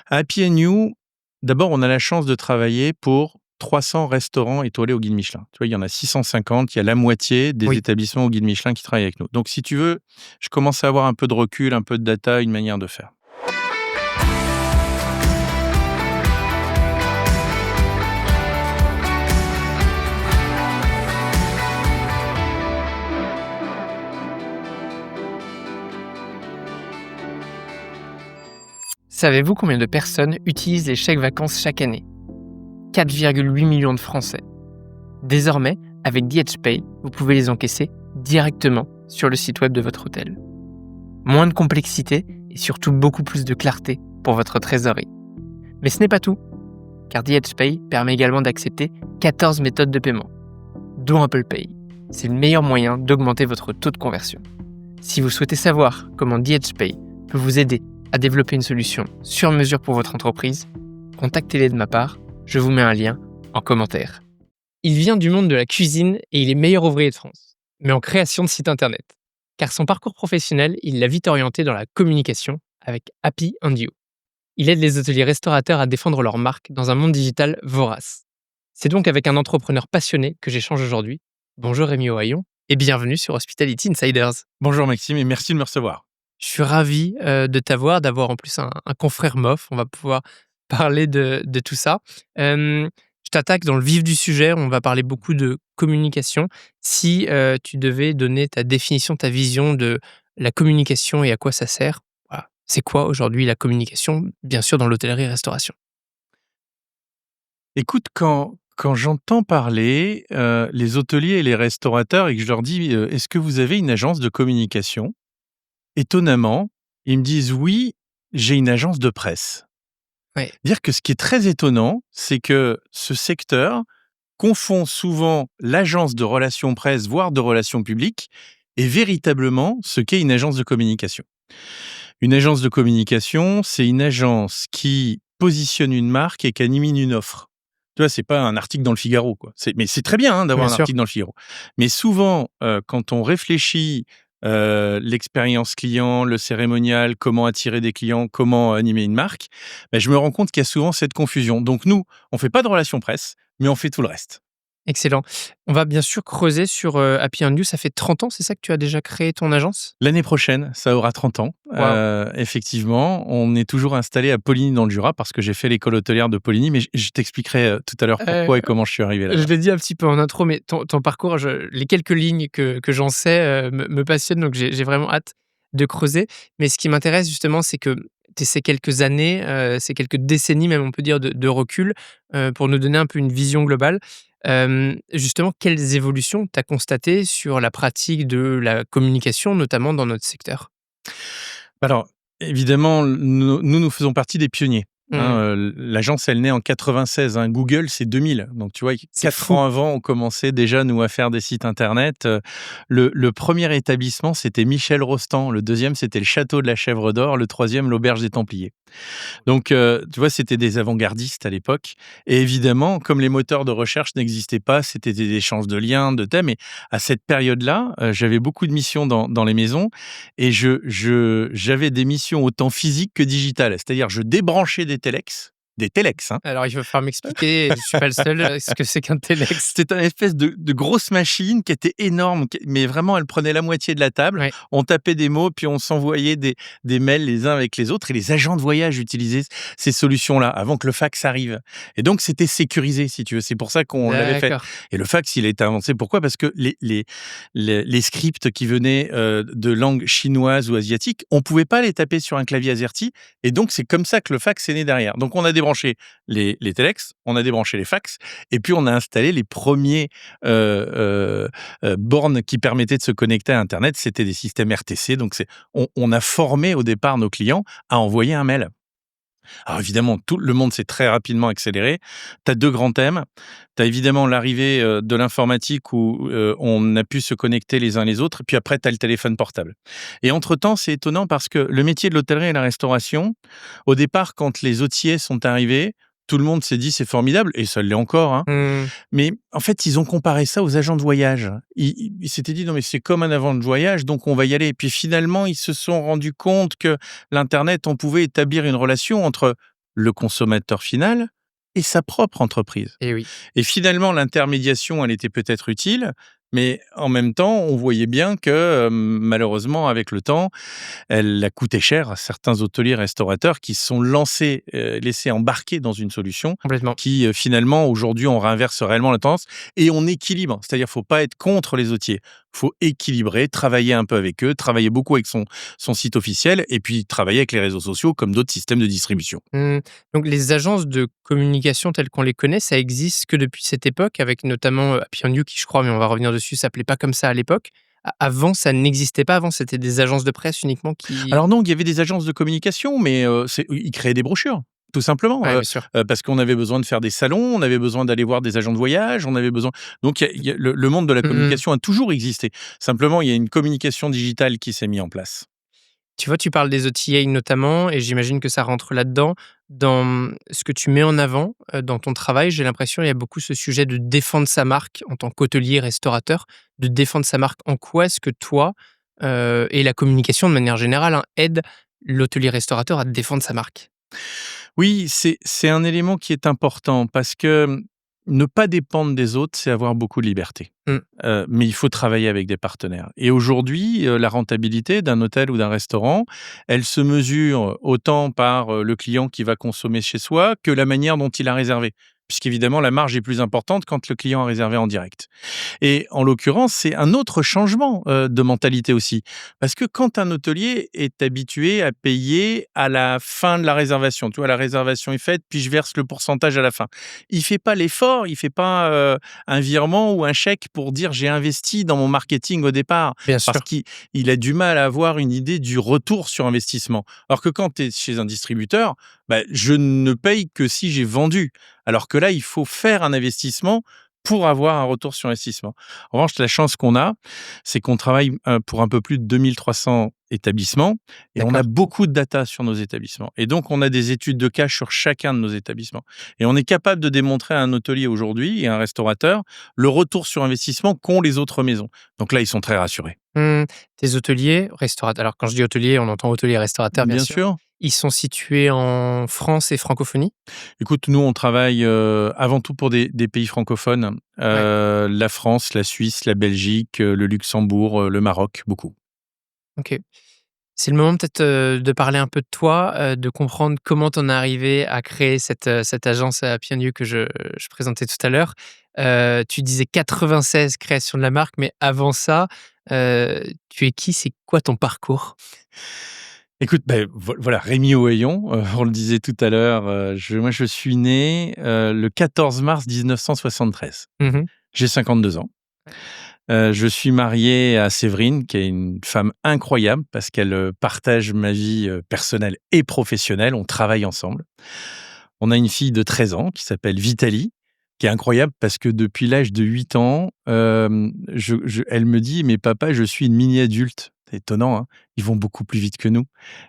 À Happy You, d'abord, on a la chance de travailler pour 300 restaurants étoilés au guide Michelin. Tu vois, il y en a 650, il y a la moitié des Oui. établissements au guide Michelin qui travaillent avec nous. Donc, si tu veux, je commence à avoir un peu de recul, un peu de data, une manière de faire. Savez-vous combien de personnes utilisent les chèques vacances chaque année? 4,8 millions de Français. Désormais, avec DHPay, vous pouvez les encaisser directement sur le site web de votre hôtel. Moins de complexité et surtout beaucoup plus de clarté pour votre trésorerie. Mais ce n'est pas tout, car DHPay permet également d'accepter 14 méthodes de paiement, dont Apple Pay. C'est le meilleur moyen d'augmenter votre taux de conversion. Si vous souhaitez savoir comment DHPay peut vous aider à développer une solution sur mesure pour votre entreprise, contactez-les de ma part, je vous mets un lien en commentaire. Il vient du monde de la cuisine et il est meilleur ouvrier de France, mais en création de sites internet. Car son parcours professionnel, il l'a vite orienté dans la communication avec Happy You. Il aide les hôteliers restaurateurs à défendre leur marque dans un monde digital vorace. C'est donc avec un entrepreneur passionné que j'échange aujourd'hui. Bonjour Rémi Ohaillon et bienvenue sur Hospitality Insiders. Bonjour Maxime et merci de me recevoir. Je suis ravi de t'avoir, d'avoir en plus un confrère MOF. On va pouvoir parler de tout ça. Je t'attaque dans le vif du sujet. On va parler beaucoup de communication. Si tu devais donner ta définition, ta vision de la communication et à quoi ça sert, voilà. C'est quoi aujourd'hui la communication, bien sûr dans l'hôtellerie-restauration? Écoute, quand j'entends parler les hôteliers et les restaurateurs et que je leur dis est-ce que vous avez une agence de communication? Étonnamment, ils me disent oui, j'ai une agence de presse. Ouais. Dire que ce qui est très étonnant, c'est que ce secteur confond souvent l'agence de relations presse, voire de relations publiques, et véritablement ce qu'est une agence de communication. Une agence de communication, c'est une agence qui positionne une marque et qui anime une offre. Tu vois, c'est pas un article dans le Figaro, quoi. Mais c'est très bien d'avoir Bien un sûr. article dans le Figaro. Mais souvent, quand on réfléchit l'expérience client, le cérémonial, comment attirer des clients, comment animer une marque, je me rends compte qu'il y a souvent cette confusion. Donc nous, on fait pas de relations presse, mais on fait tout le reste. Excellent. On va bien sûr creuser sur Happy You. Ça fait 30 ans, c'est ça que tu as déjà créé ton agence? L'année prochaine, ça aura 30 ans. Waouh. Effectivement, on est toujours installé à Poligny dans le Jura parce que j'ai fait l'école hôtelière de Poligny, mais je t'expliquerai tout à l'heure pourquoi et comment je suis arrivé Je là-bas. l'ai dit un petit peu en intro, mais ton parcours, les quelques lignes que j'en sais me passionnent, donc j'ai vraiment hâte de creuser. Mais ce qui m'intéresse justement, c'est que tu ces quelques années, ces quelques décennies même, on peut dire, de recul, pour nous donner un peu une vision globale. Justement, quelles évolutions tu as constatées sur la pratique de la communication, notamment dans notre secteur? Alors, évidemment, nous faisons partie des pionniers. Mmh. L'agence, elle naît en 96. Google, c'est 2000. Donc, tu vois, C'est 4 fou. ans avant, on commençait déjà, nous, à faire des sites internet. Le premier établissement, c'était Michel Rostand. Le deuxième, c'était le Château de la Chèvre d'Or. Le troisième, l'Auberge des Templiers. Donc, tu vois, c'était des avant-gardistes à l'époque. Et évidemment, comme les moteurs de recherche n'existaient pas, c'était des échanges de liens, de thèmes. Et à cette période-là, j'avais beaucoup de missions dans les maisons. Et j'avais des missions autant physiques que digitales. C'est-à-dire, je débranchais des téléx, hein. Alors il va falloir m'expliquer, je suis pas le seul, ce que c'est qu'un téléx. C'était une espèce de grosse machine qui était énorme, mais vraiment, elle prenait la moitié de la table. Ouais. On tapait des mots, puis on s'envoyait des mails les uns avec les autres. Et les agents de voyage utilisaient ces solutions-là avant que le fax arrive. Et donc, c'était sécurisé, si tu veux. C'est pour ça qu'on l'avait fait. D'accord. Et le fax, il a été inventé. Pourquoi? Parce que les scripts qui venaient de langue chinoise ou asiatique, on pouvait pas les taper sur un clavier AZERTY. Et donc, c'est comme ça que le fax est né derrière. Donc, on a débranché les téléx, on a débranché les fax, et puis on a installé les premiers bornes qui permettaient de se connecter à Internet. C'était des systèmes RTC. Donc, on a formé au départ nos clients à envoyer un mail. Alors évidemment, tout le monde s'est très rapidement accéléré. Tu as 2 grands thèmes. Tu as évidemment l'arrivée, de l'informatique où, on a pu se connecter les uns les autres, puis après tu as le téléphone portable. Et entre-temps, c'est étonnant parce que le métier de l'hôtellerie et la restauration, au départ, quand les hôtiers sont arrivés, tout le monde s'est dit: «C'est formidable» et ça l'est encore, hein. Mmh. Mais en fait, ils ont comparé ça aux agents de voyage. Ils s'étaient dit: «Non, mais c'est comme un agent de voyage, donc on va y aller». Et puis finalement, ils se sont rendus compte que l'internet, on pouvait établir une relation entre le consommateur final et sa propre entreprise. Et oui. Et finalement, l'intermédiation, elle était peut-être utile, mais en même temps, on voyait bien que, malheureusement, avec le temps, elle a coûté cher à certains hôteliers restaurateurs qui se sont laissés embarquer dans une solution Complètement. qui, finalement, aujourd'hui, on réinverse réellement la tendance et on équilibre. C'est-à-dire, faut pas être contre les hôteliers. Faut équilibrer, travailler un peu avec eux, travailler beaucoup avec son site officiel et puis travailler avec les réseaux sociaux comme d'autres systèmes de distribution. Mmh. Donc les agences de communication telles qu'on les connaît, ça existe que depuis cette époque, avec notamment Happy On You qui, je crois, mais on va revenir dessus, s'appelait pas comme ça à l'époque. Avant, ça n'existait pas. Avant, c'était des agences de presse uniquement qui. Alors non, il y avait des agences de communication, mais ils créaient des brochures, tout simplement, Ouais, bien sûr. parce qu'on avait besoin de faire des salons, on avait besoin d'aller voir des agents de voyage, on avait besoin donc le monde de la Mmh. communication a toujours existé. Simplement, il y a une communication digitale qui s'est mise en place. Tu vois, tu parles des OTA notamment, et j'imagine que ça rentre là-dedans. Dans ce que tu mets en avant dans ton travail, j'ai l'impression il y a beaucoup ce sujet de défendre sa marque en tant qu'hôtelier, restaurateur, de défendre sa marque. En quoi est-ce que toi et la communication de manière générale aide l'hôtelier restaurateur à défendre sa marque? Oui, c'est un élément qui est important parce que, ne pas dépendre des autres, c'est avoir beaucoup de liberté. Mmh. Mais il faut travailler avec des partenaires et aujourd'hui, la rentabilité d'un hôtel ou d'un restaurant, elle se mesure autant par, le client qui va consommer chez soi que la manière dont il a réservé. Puisqu'évidemment la marge est plus importante quand le client a réservé en direct. Et en l'occurrence, c'est un autre changement, de mentalité aussi. Parce que quand un hôtelier est habitué à payer à la fin de la réservation, tu vois? La réservation est faite, puis je verse le pourcentage à la fin. Il fait pas l'effort, il fait pas, un virement ou un chèque pour dire: «J'ai investi dans mon marketing au départ». Bien Parce sûr. qu'il a du mal à avoir une idée du retour sur investissement. Alors que quand tu es chez un distributeur, bah, je ne paye que si j'ai vendu. Alors que là, il faut faire un investissement pour avoir un retour sur investissement. En revanche, la chance qu'on a, c'est qu'on travaille, pour un peu plus de 2 300 établissements et on a D'accord. beaucoup de data sur nos établissements et donc on a des études de cas sur chacun de nos établissements et on est capable de démontrer à un hôtelier aujourd'hui et à un restaurateur le retour sur investissement qu'ont les autres maisons. Donc là, ils sont très rassurés. Mmh. Tes hôteliers, restaurateurs, alors quand je dis hôtelier, on entend hôtelier, restaurateur, bien Bien sûr. sûr. Ils sont situés en France et francophonie? Écoute, nous, on travaille, avant tout pour des pays francophones, Ouais. la France, la Suisse, la Belgique, le Luxembourg, le Maroc, beaucoup. OK. C'est le moment peut-être, de parler un peu de toi, de comprendre comment tu en es arrivé à créer cette agence Happy You que je présentais tout à l'heure. Tu disais 96 création de la marque, mais avant ça, tu es qui? C'est quoi ton parcours? Écoute, beh, voilà, Rémi Ohayon, on le disait tout à l'heure, je suis né, le 14 mars 1973. Mmh. J'ai 52 ans. Ouais. Je suis marié à Séverine, qui est une femme incroyable parce qu'elle, partage ma vie, personnelle et professionnelle. On travaille ensemble. On a une fille de 13 ans qui s'appelle Vitalie, qui est incroyable parce que depuis l'âge de 8 ans, elle me dit: «Mais papa, je suis une mini-adulte». C'est étonnant, hein? Ils vont beaucoup plus vite que nous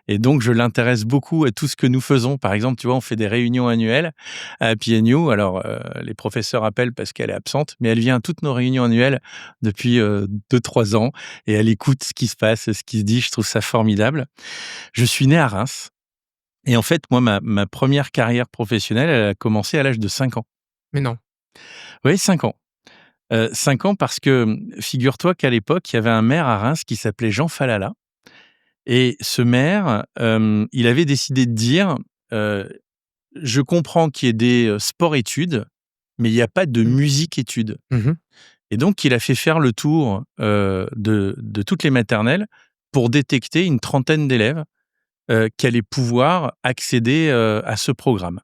et donc je l'intéresse beaucoup à tout ce que nous faisons. Par exemple, tu vois, on fait des réunions annuelles à Happy You. Alors, les professeurs appellent parce qu'elle est absente, mais elle vient à toutes nos réunions annuelles depuis, 2-3 ans et elle écoute ce qui se passe, ce qui se dit. Je trouve ça formidable. Je suis né à Reims et en fait, moi, ma 1re carrière professionnelle, elle a commencé à l'âge de 5 ans. Mais non. Oui, 5 ans. 5 ans parce que, figure-toi qu'à l'époque, il y avait un maire à Reims qui s'appelait Jean Falala et ce maire, il avait décidé de dire, heu: «Je comprends qu'il y ait des, sport-études, mais il y a pas de Mmh. musique-études». Mmh. Et donc il a fait faire le tour, de toutes les maternelles pour détecter une trentaine d'élèves, qui allaient pouvoir accéder, à ce programme.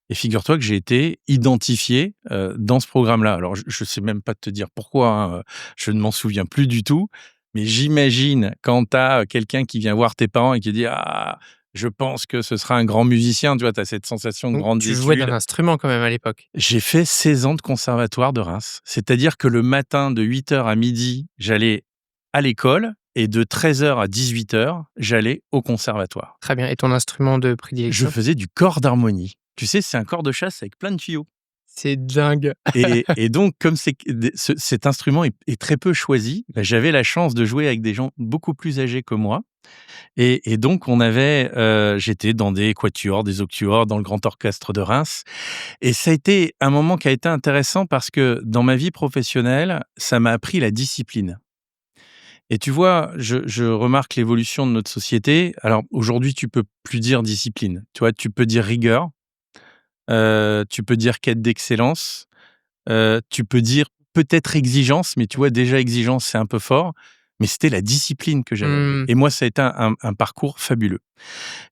Et figure-toi que j'ai été identifié, dans ce programme-là. Alors je sais même pas te dire pourquoi, hein, je ne m'en souviens plus du tout, mais j'imagine quand tu as, quelqu'un qui vient voir tes parents et qui dit: «Ah, je pense que ce sera un grand musicien», tu vois? Tu as cette sensation de Donc grandes tu jouais d'un études. instrument quand même à l'époque? J'ai fait 16 ans de conservatoire de Reims. C'est-à-dire que le matin de 8 heures à midi, j'allais à l'école et de 13 heures à 18 heures, j'allais au conservatoire. Très bien, et ton instrument de Je prédilection? faisais du cor d'harmonie. Tu sais, c'est un cor de chasse avec plein de tuyaux. C'est dingue. Et donc, comme cet instrument est très peu choisi, bah, j'avais la chance de jouer avec des gens beaucoup plus âgés que moi. Et donc, j'étais dans des quatuors, des octuors, dans le grand orchestre de Reims. Et ça a été un moment qui a été intéressant parce que dans ma vie professionnelle, ça m'a appris la discipline. Et tu vois, je remarque l'évolution de notre société. Alors aujourd'hui, tu peux plus dire discipline. Tu vois, tu peux dire rigueur, tu peux dire quête d'excellence, tu peux dire peut-être exigence, mais tu vois, déjà exigence, c'est un peu fort. Mais c'était la discipline que j'avais. Mmh. Et moi, ça a été un parcours fabuleux.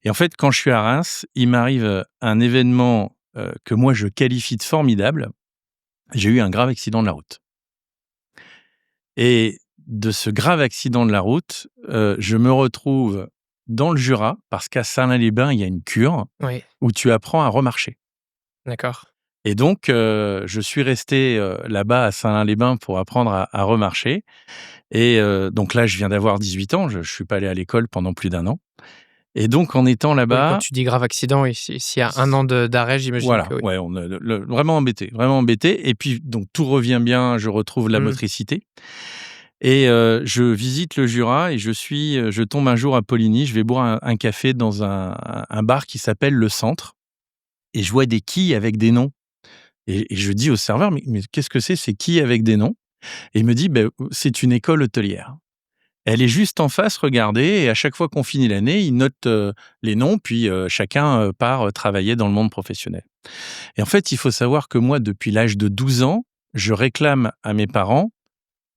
Et en fait, quand je suis à Reims, il m'arrive un événement que moi, je qualifie de formidable. J'ai eu un grave accident de la route. Et de ce grave accident de la route, je me retrouve dans le Jura, parce qu'à Saint-Lin-les-Bains, il y a une cure Oui, où tu apprends à remarcher. d'accord. Et donc, je suis resté là-bas à Saint-Lin-les-Bains pour apprendre à remarcher. Et donc là, je viens d'avoir 18 ans, je ne suis pas allé à l'école pendant plus d'1 an. Et donc, en étant Oui, quand là-bas, tu dis grave accident, oui, s'il y a 1 an d'arrêt, j'imagine voilà, que oui. ouais, on a vraiment embêté, vraiment embêté. Et puis, donc, tout revient bien, je retrouve la Mmh. motricité. Et je visite le Jura et je tombe un jour à Poligny, je vais boire un café dans un bar qui s'appelle Le Centre et je vois des quilles avec des noms et je dis au serveur: «Mais qu'est-ce que c'est ces quilles avec des noms?» Et il me dit: «Beh, c'est une école hôtelière. Elle est juste en face, regardez et à chaque fois qu'on finit l'année, ils notent, les noms puis, chacun, part, travailler dans le monde professionnel». Et en fait, il faut savoir que moi, depuis l'âge de 12 ans, je réclame à mes parents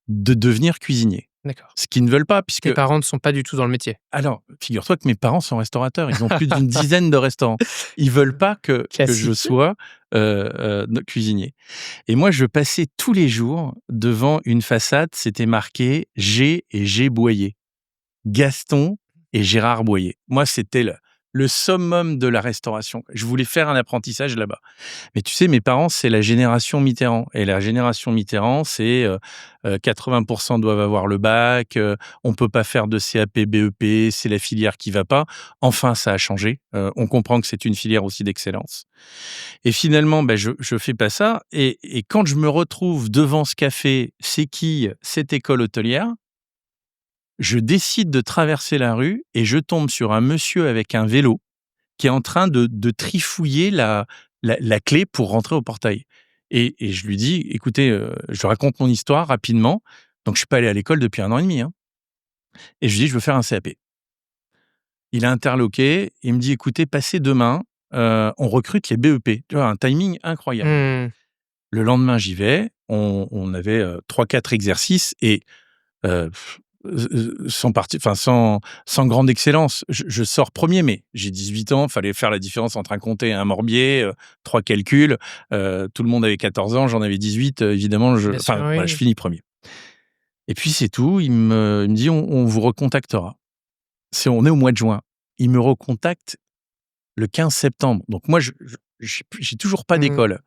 de devenir cuisinier. D'accord. Ce qu'ils ne veulent pas puisque Tes parents ne sont pas du tout dans le métier? alors, figure-toi que mes parents sont restaurateurs, ils ont plus d'une dizaine de restaurants. Ils veulent pas que je Classique. sois, cuisinier et moi, je passais tous les jours devant une façade, c'était marqué G et G. Boyer. Gaston et Gérard Boyer. Moi, c'était le summum de la restauration. Je voulais faire un apprentissage là-bas. Mais tu sais, mes parents, c'est la génération Mitterrand et la génération Mitterrand, c'est, 80 doivent avoir le bac, on peut pas faire de CAP, BEP, c'est la filière qui va pas. Enfin, ça a changé, on comprend que c'est une filière aussi d'excellence et finalement, bah, je fais pas ça et quand je me retrouve devant ce café, ces quilles, cette école hôtelière, je décide de traverser la rue et je tombe sur un monsieur avec un vélo qui est en train de trifouiller la clé pour rentrer au portail. Et je lui dis: «Écoutez», je lui raconte mon histoire rapidement. Donc je suis pas allé à l'école depuis 1 an et demi, hein. Et je lui dis: «Je veux faire un CAP». Il a interloqué, il me dit: «Écoutez, passez demain, on recrute les BEP». Tu vois? Un timing incroyable. Mmh. Le lendemain, j'y vais, on avait, 3-4 exercices et Heu, sans grande excellence. Je sors premier, mais j'ai 18 ans, fallait faire la différence entre un comté et un morbier, 3 calculs, tout le monde avait 14 ans, j'en avais 18, évidemment Bien sûr, voilà, je oui. finis premier. Et puis c'est tout, il me dit: «On vous recontactera». On est au mois de juin. Il me recontacte le 15 septembre. Donc moi j'ai toujours pas Mmh. d'école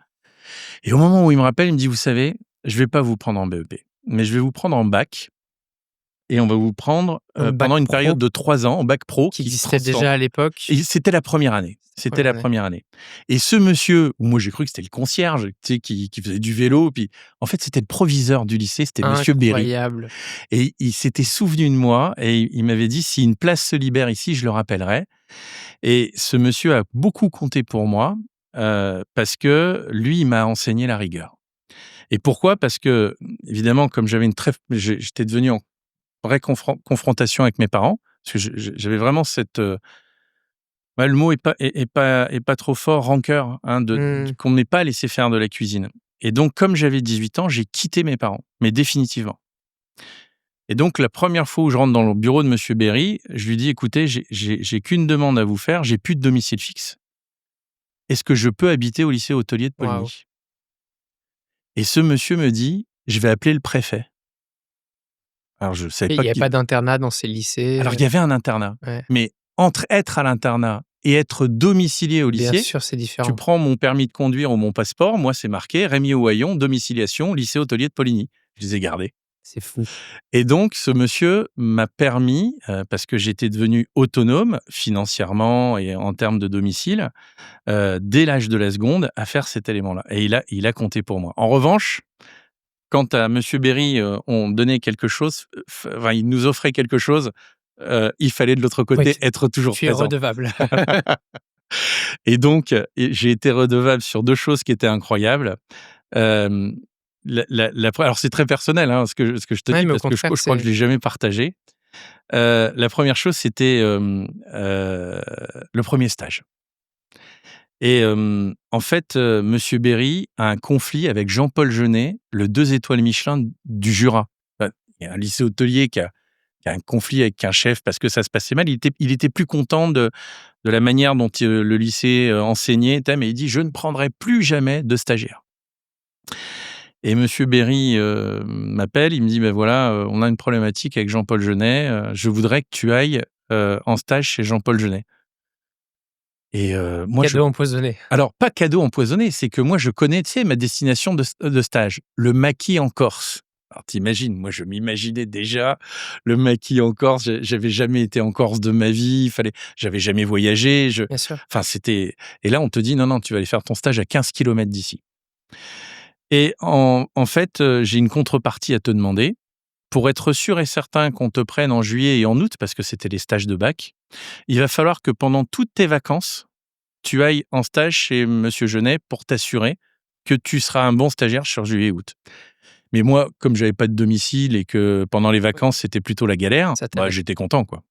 et au moment où il me rappelle, il me dit: «Vous savez, je vais pas vous prendre en BEP, mais je vais vous prendre en bac. Et on va vous prendre, Donc bac pendant une pro période de 3 ans, en bac pro qui qui se existait transforme» déjà à l'époque? et c'était la première année. C'était Première la année. première année et ce monsieur, où moi j'ai cru que c'était le concierge, tu sais, qui faisait du vélo, puis en fait, c'était le proviseur du lycée, c'était monsieur Berry Incroyable. et il s'était souvenu de moi et il m'avait dit: «Si une place se libère ici, je le rappellerai» et ce monsieur a beaucoup compté pour moi, parce que lui, il m'a enseigné la rigueur et pourquoi? Parce que, évidemment, comme j'avais j'étais devenu en vraie confrontation avec mes parents, parce que j'avais vraiment cette, ouais, le mot est pas trop fort, rancœur, hein, Mmh. qu'on ne m'ait pas laissé faire de la cuisine et donc comme j'avais 18 ans, j'ai quitté mes parents, mais définitivement et donc la première fois où je rentre dans le bureau de monsieur Berry, je lui dis: «Écoutez, j'ai qu'une demande à vous faire, j'ai plus de domicile fixe. Est-ce que je peux habiter au lycée hôtelier de Waouh. Poligny?» Et ce monsieur me dit: «Je vais appeler le préfet». Alors je savais Et il pas y avait qui pas d'internat dans ces alors lycées, il y avait un internat, ouais. mais entre être à l'internat et être domicilié au Bien lycée, sûr, c'est tu différent. prends mon permis de conduire ou mon passeport, moi c'est marqué Rémi Ohaillon, domiciliation, lycée hôtelier de Poligny. Je les ai gardés. C'est fou. Et donc, ce monsieur m'a permis, parce que j'étais devenu autonome financièrement et en termes de domicile, dès l'âge de la seconde, à faire cet élément-là. Et il a compté pour moi. En revanche, quand à monsieur Berry, on donnait quelque chose, enfin, il nous offrait quelque chose, il fallait de l'autre côté Oui, être toujours tu es présent. redevable. Et donc, j'ai été redevable sur 2 choses qui étaient incroyables. Hem, alors c'est très personnel, hein, ce que je te Ouais, dis mais au parce que je contraire, crois que je c'est l'ai jamais partagé. La première chose, c'était, le premier stage. Et en fait, monsieur Berry a un conflit avec Jean-Paul Jeunet, le 2 étoiles Michelin du Jura. Il y a un lycée hôtelier qui a un conflit avec un chef parce que ça se passait mal. Il était plus content de la manière dont, le lycée, enseignait, mais il dit: «Je ne prendrai plus jamais de stagiaires». Et monsieur Berry, m'appelle, il me dit: «Ben voilà, on a une problématique avec Jean-Paul Jeunet, je voudrais que tu ailles, en stage chez Jean-Paul Jeunet». Et moi je Cadeau empoisonné. alors pas cadeau empoisonné, c'est que moi je connais, tu sais, ma destination de stage, le maquis en Corse. Alors tu moi je m'imaginais déjà le maquis en Corse, j'avais jamais été en Corse de ma vie, j'avais jamais voyagé, bien sûr. enfin c'était et là on te dit: «Non, non, tu vas aller faire ton stage à 15 kilomètres d'ici». Et en fait, j'ai une contrepartie à te demander. Pour être sûr et certain qu'on te prenne en juillet et en août, parce que c'était les stages de bac, il va falloir que pendant toutes tes vacances, tu ailles en stage chez monsieur Jeunet pour t'assurer que tu seras un bon stagiaire sur juillet et août. Mais moi, comme j'avais pas de domicile et que pendant les Oui, vacances, c'était plutôt la galère, ça t'aide. j'étais content, quoi.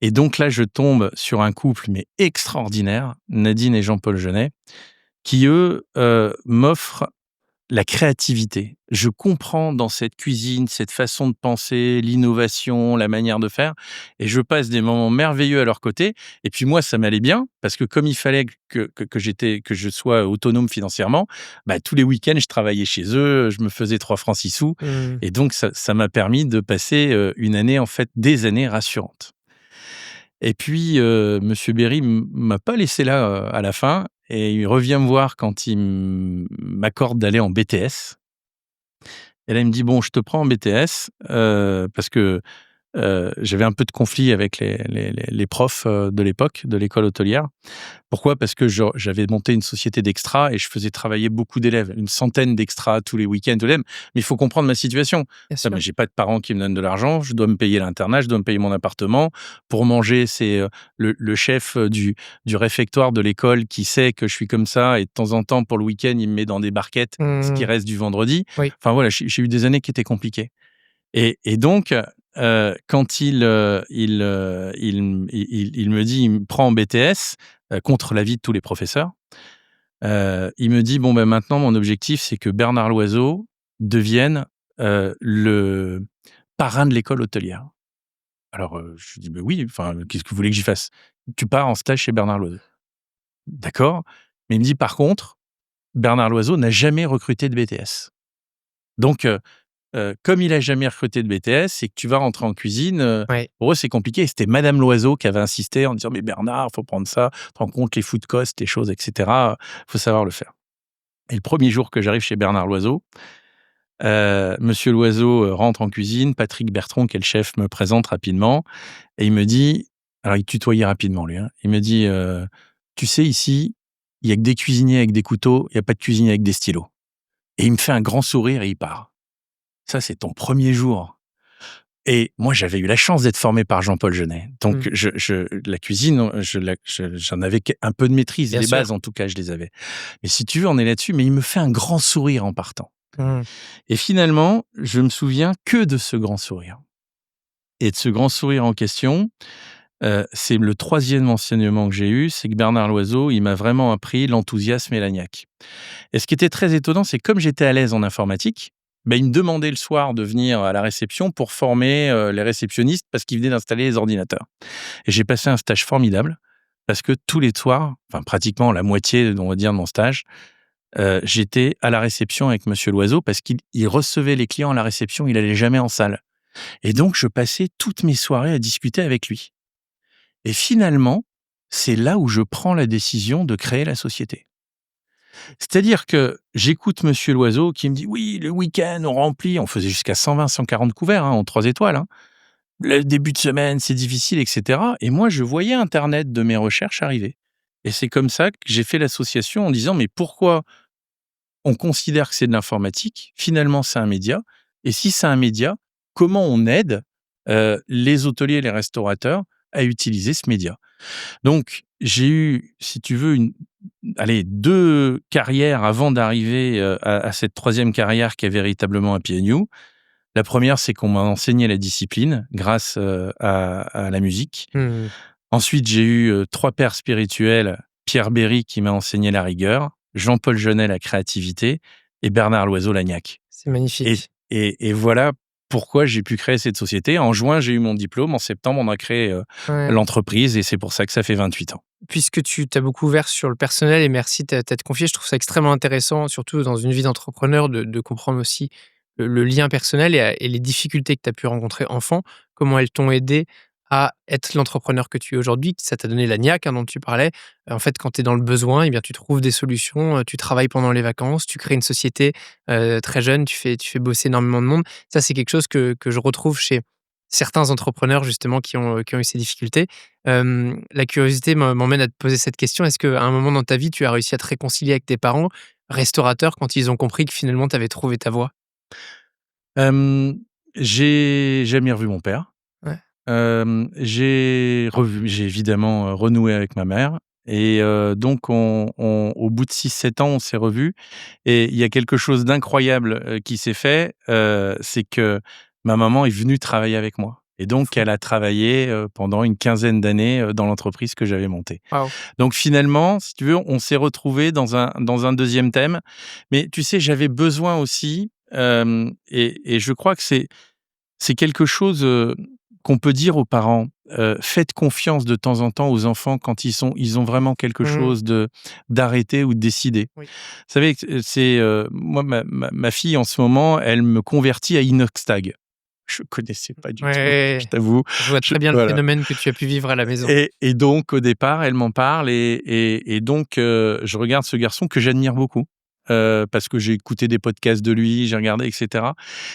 Et donc là, je tombe sur un couple, mais extraordinaire, Nadine et Jean-Paul Jeunet, qui eux, m'offrent la créativité. Je comprends dans cette cuisine, cette façon de penser, l'innovation, la manière de faire et je passe des moments merveilleux à leur côté et puis moi, ça m'allait bien parce que comme il fallait que je sois autonome financièrement, tous les week-ends, je travaillais chez eux, je me faisais 3 francs 6 sous Mmh. et donc ça m'a permis de passer, une année, en fait, des années rassurantes. Et puis, monsieur Berry m'a pas laissé là, à la fin et il revient me voir quand il m'accorde d'aller en BTS. Et là, il me dit: «Bon, je te prends en BTS», parce que, j'avais un peu de conflit avec les profs, de l'époque, de l'école hôtelière. Pourquoi? Parce que j'avais monté une société d'extras et je faisais travailler beaucoup d'élèves, une centaine d'extras tous les week-ends, tous les mais il faut comprendre ma situation. Bien Mais sûr. j'ai pas de parents qui me donnent de l'argent, je dois me payer l'internat, je dois me payer mon appartement. Pour manger, c'est, le chef, du réfectoire de l'école qui sait que je suis comme ça et de temps en temps, pour le week-end, il me met dans des barquettes, ce qui Mmh. reste du vendredi. Oui, Enfin voilà, j'ai eu des années qui étaient compliquées. Et donc, quand il me dit, il me prend en BTS, contre l'avis de tous les professeurs. Il me dit: «Bon, ben maintenant mon objectif, c'est que Bernard Loiseau devienne, le parrain de l'école hôtelière». Alors, je lui dis: «Beh, oui, enfin, qu'est-ce que vous voulez que j'y fasse?» «Tu pars en stage chez Bernard Loiseau». «D'accord», mais il me dit: «Par contre, Bernard Loiseau n'a jamais recruté de BTS. Donc, comme il a jamais recruté de BTS et que tu vas rentrer en cuisine, ouais. pour eux, c'est compliqué». Et c'était madame Loiseau qui avait insisté en disant: «Mais Bernard, faut prendre ça, tu te rends compte les food costs, les choses et cetera, faut savoir le faire». Et le premier jour que j'arrive chez Bernard Loiseau, monsieur Loiseau, rentre en cuisine, Patrick Bertrand, qui est le chef, me présente rapidement et il me dit alors il tutoyait rapidement lui, hein. Il me dit: «Tu sais ici, il y a que des cuisiniers avec des couteaux, il y a pas de cuisiniers avec des stylos». Et il me fait un grand sourire et il part. Ça, c'est ton premier jour. Et moi, j'avais eu la chance d'être formé par Jean-Paul Jeunet. Mmh. Donc, la cuisine, j'en avais un peu de maîtrise. Bien Les sûr. bases, en tout cas, je les avais. Mais si tu veux, on est là-dessus. Mais il me fait un grand sourire en partant. Mmh. Et finalement, je me souviens que de ce grand sourire. Et de ce grand sourire en question, c'est le troisième enseignement que j'ai eu, c'est que Bernard Loiseau, il m'a vraiment appris l'enthousiasme et la niaque. Et ce qui était très étonnant, c'est que comme j'étais à l'aise en informatique, il me demandait le soir de venir à la réception pour former, les réceptionnistes parce qu'ils venaient d'installer les ordinateurs. Et j'ai passé un stage formidable parce que tous les soirs, enfin pratiquement la moitié, on va dire, de mon stage, j'étais à la réception avec monsieur Loiseau parce qu'il recevait les clients à la réception, il allait jamais en salle. Et donc je passais toutes mes soirées à discuter avec lui. Et finalement, c'est là où je prends la décision de créer la société. C'est-à-dire que j'écoute monsieur Loiseau qui me dit: «Oui, le week-end, on remplit». On faisait jusqu'à 120-140 couverts, en 3 étoiles, hein. Le début de semaine, c'est difficile et cetera et moi, je voyais internet de mes recherches arriver et c'est comme ça que j'ai fait l'association en disant: «Mais pourquoi on considère que c'est de l'informatique? Finalement, c'est un média et si c'est un média, comment on aide, les hôteliers et les restaurateurs à utiliser ce média?» Donc j'ai eu, si tu veux, 2 carrières avant d'arriver, à cette troisième carrière qui est véritablement Happy You. La première, c'est qu'on m'a enseigné la discipline grâce, à la musique. Mmh. Ensuite, j'ai eu, 3 pères spirituels, Pierre Berry qui m'a enseigné la rigueur, Jean-Paul Jeunet la créativité et Bernard Loiseau l'agnac. C'est Et magnifique. et voilà pourquoi j'ai pu créer cette société. En juin, j'ai eu mon diplôme. En septembre, on a créé, Ouais. l'entreprise et c'est pour ça que ça fait 28 ans. Puisque tu t'as beaucoup ouvert sur le personnel et merci de t'être confié, je trouve ça extrêmement intéressant, surtout dans une vie d'entrepreneur, de comprendre aussi le lien personnel et les difficultés que tu as pu rencontrer enfant, comment elles t'ont aidé à être l'entrepreneur que tu es aujourd'hui. Ça t'a donné la niaque, dont tu parlais. En fait, quand tu es dans le besoin, eh bien, tu trouves des solutions, tu travailles pendant les vacances, tu crées une société très jeune, tu fais bosser énormément de monde. Ça, c'est quelque chose que je retrouve chez certains entrepreneurs justement qui ont eu ces difficultés. La curiosité m'emmène à te poser cette question. Est-ce qu'à un moment dans ta vie, tu as réussi à te réconcilier avec tes parents restaurateurs quand ils ont compris que finalement tu avais trouvé ta voie? Hem, j'ai jamais revu mon père. Ouais. J'ai évidemment, renoué avec ma mère et donc au bout de 6-7 ans, on s'est revus et il y a quelque chose d'incroyable, qui s'est fait, c'est que ma maman est venue travailler avec moi et donc Fou. elle a travaillé, pendant une quinzaine d'années, dans l'entreprise que j'avais montée. Waouh! Donc finalement, si tu veux, on s'est retrouvés dans un 2e thème, mais tu sais, j'avais besoin aussi, et je crois que c'est quelque chose, qu'on peut dire aux parents, faites confiance de temps en temps aux enfants quand ils ont vraiment quelque Mmh. chose d'arrêté ou de décidé. Oui. Vous savez que c'est, moi ma fille en ce moment, elle me convertit à Inoxtag. Je connaissais pas du tout, je Ouais, t'avoue. je vois Je très bien le Voilà. phénomène que tu as pu vivre à la maison. Et donc au départ, elle m'en parle et donc je regarde ce garçon que j'admire beaucoup, parce que j'ai écouté des podcasts de lui, j'ai regardé et cetera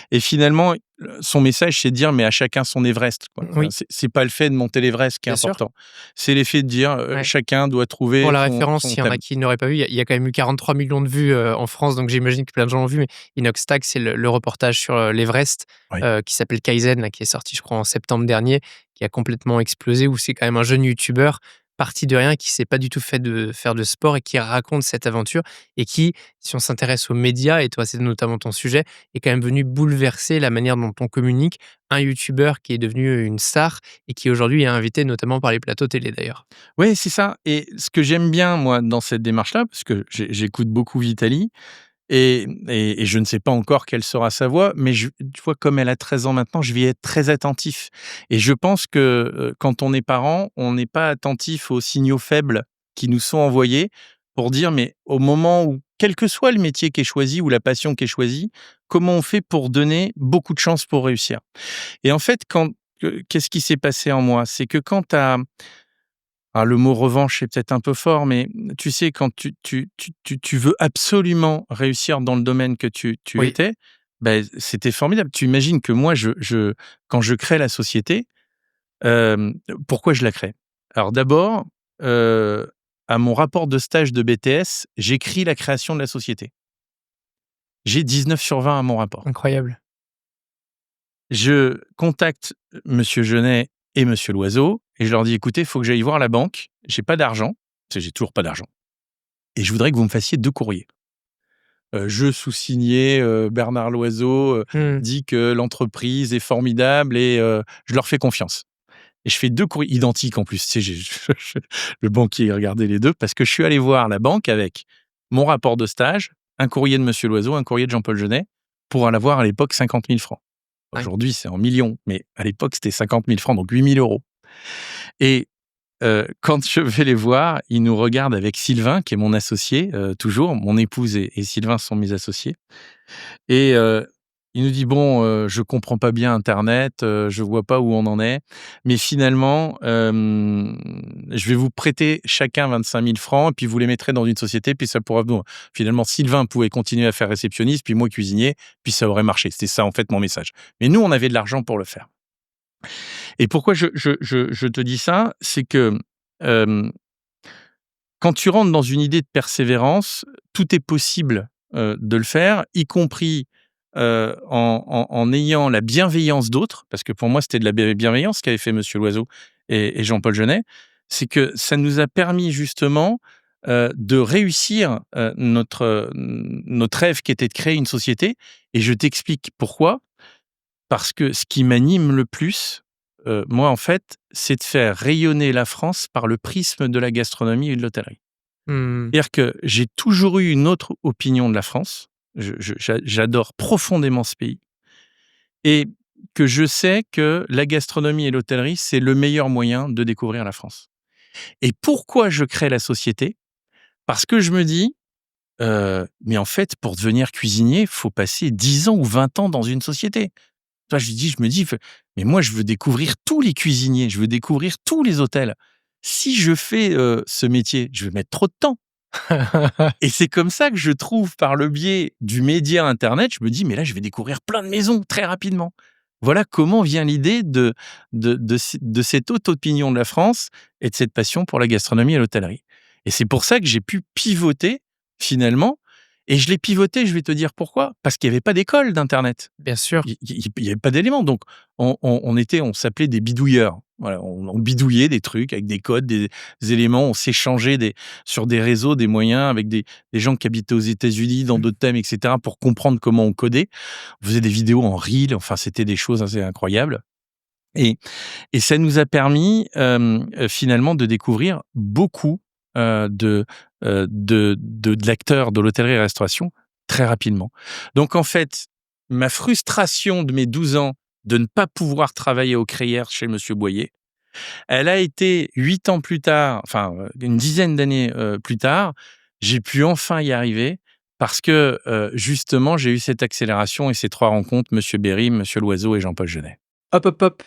et finalement, son message, c'est de dire: «Mais à chacun son Everest», quoi. Oui, C'est pas le fait de monter l'Everest qui est bien sûr. important. C'est l'effet de dire, Ouais. chacun doit Pour trouver la son référence, son s'il y en a thème. qui n'auraient pas vu, il y a quand même eu 43 millions de vues, en France, donc j'imagine que plein de gens l'ont vu, mais Inoxtag, c'est le reportage sur, l'Everest, Oui. qui s'appelle Kaizen, là, qui est sorti, je crois, en septembre dernier, qui a complètement explosé, où c'est quand même un jeune youtubeur parti de rien, qui s'est pas du tout fait de faire de sport et qui raconte cette aventure et qui, si on s'intéresse aux médias, et toi, c'est notamment ton sujet, est quand même venu bouleverser la manière dont on communique. Un youtubeur qui est devenu une star et qui aujourd'hui est invité notamment par les plateaux télé, d'ailleurs. Oui, c'est ça et ce que j'aime bien, moi, dans cette démarche-là, parce que j'écoute beaucoup Vitaly. Et je ne sais pas encore quelle sera sa voix, mais tu vois, comme elle a 13 ans maintenant, je vais être très attentif. Et je pense que, quand on est parent, on n'est pas attentif aux signaux faibles qui nous sont envoyés pour dire: «Mais au moment où» quel que soit le métier qui est choisi ou la passion qui est choisie, comment on fait pour donner beaucoup de chances pour réussir? Et en fait, qu'est-ce qui s'est passé en moi? C'est que quand tu as le mot revanche est peut-être un peu fort, mais tu sais, quand tu veux absolument réussir dans le domaine que tu Oui. étais, beh, c'était formidable. Tu imagines que moi, quand je crée la société, pourquoi je la crée? Alors d'abord, heu, à mon rapport de stage de BTS, j'écris la création de la société. J'ai 19/20 à mon rapport. Incroyable. Je contacte monsieur Jeunet et monsieur Loiseau et je leur dis: «Écoutez, il faut que j'aille voir la banque, j'ai pas d'argent», parce que j'ai toujours pas d'argent. Et je voudrais que vous me fassiez 2 courriers. Je sous-signé, Bernard Loiseau, Mmh. dit que l'entreprise est formidable et je leur fais confiance. Et je fais 2 courriers identiques en plus. Tu sais, le banquier regardait les 2 parce que je suis allé voir la banque avec mon rapport de stage, un courrier de monsieur Loiseau, un courrier de Jean-Paul Jeunet, pour en avoir à l'époque 50 000 francs. Dingue. Aujourd'hui, c'est en millions, mais à l'époque, c'était 50 000 francs, donc 8 000 €. Et quand je vais les voir, ils nous regardent avec Sylvain, qui est mon associé, toujours. Mon épouse et Sylvain sont mes associés et il nous dit: «Bon, je comprends pas bien internet, je vois pas où on en est, mais finalement, je vais vous prêter chacun 25 000 francs et puis vous les mettrez dans une société, puis ça pourra vous». Finalement, Sylvain pouvait continuer à faire réceptionniste, puis moi cuisinier, puis ça aurait marché. C'était ça, en fait, mon message. Mais nous, on avait de l'argent pour le faire. Et pourquoi je te dis ça? C'est que, hem, quand tu rentres dans une idée de persévérance, tout est possible, de le faire, y compris, en ayant la bienveillance d'autres, parce que pour moi, c'était de la bienveillance qu'avait fait Monsieur Loiseau et Jean-Paul Jeunet. C'est que ça nous a permis justement, de réussir, notre rêve qui était de créer une société et je t'explique pourquoi. Parce que ce qui m'anime le plus, moi, en fait, c'est de faire rayonner la France par le prisme de la gastronomie et de l'hôtellerie. Mmh. C'est-à-dire que j'ai toujours eu une autre opinion de la France. J'adore profondément ce pays et que je sais que la gastronomie et l'hôtellerie, c'est le meilleur moyen de découvrir la France. Et pourquoi je crée la société? Parce que je me dis, mais en fait, pour devenir cuisinier, il faut passer 10 ans ou 20 ans dans une société. Toi, je me dis: «Mais moi, je veux découvrir tous les cuisiniers, je veux découvrir tous les hôtels. Si je fais, ce métier, je vais mettre trop de temps». Et c'est comme ça que je trouve par le biais du média internet, je me dis: «Mais là, je vais découvrir plein de maisons très rapidement». Voilà comment vient l'idée de cette haute opinion de la France et de cette passion pour la gastronomie et l'hôtellerie. Et c'est pour ça que j'ai pu pivoter finalement et je l'ai pivoté, je vais te dire pourquoi. Parce qu'il y avait pas d'école d'internet. Bien sûr. Il y avait pas d'éléments, donc on s'appelait des bidouilleurs. Voilà, on bidouillait des trucs avec des codes, des éléments, on s'échangeait sur des réseaux, des moyens avec des gens qui habitaient aux États-Unis, dans d'autres thèmes, et cetera, pour comprendre comment on codait. On faisait des vidéos en reel, enfin, c'était des choses assez incroyables et ça nous a permis, finalement de découvrir beaucoup, de l'acteur de l'hôtellerie-restauration très rapidement. Donc en fait, ma frustration de mes 12 ans de ne pas pouvoir travailler au Crayères chez Monsieur Boyer, elle a été 8 ans plus tard, enfin, une dizaine d'années, plus tard, j'ai pu enfin y arriver parce que, justement, j'ai eu cette accélération et ces 3 rencontres, Monsieur Berry, Monsieur Loiseau et Jean-Paul Jeunet. Hop, hop, hop,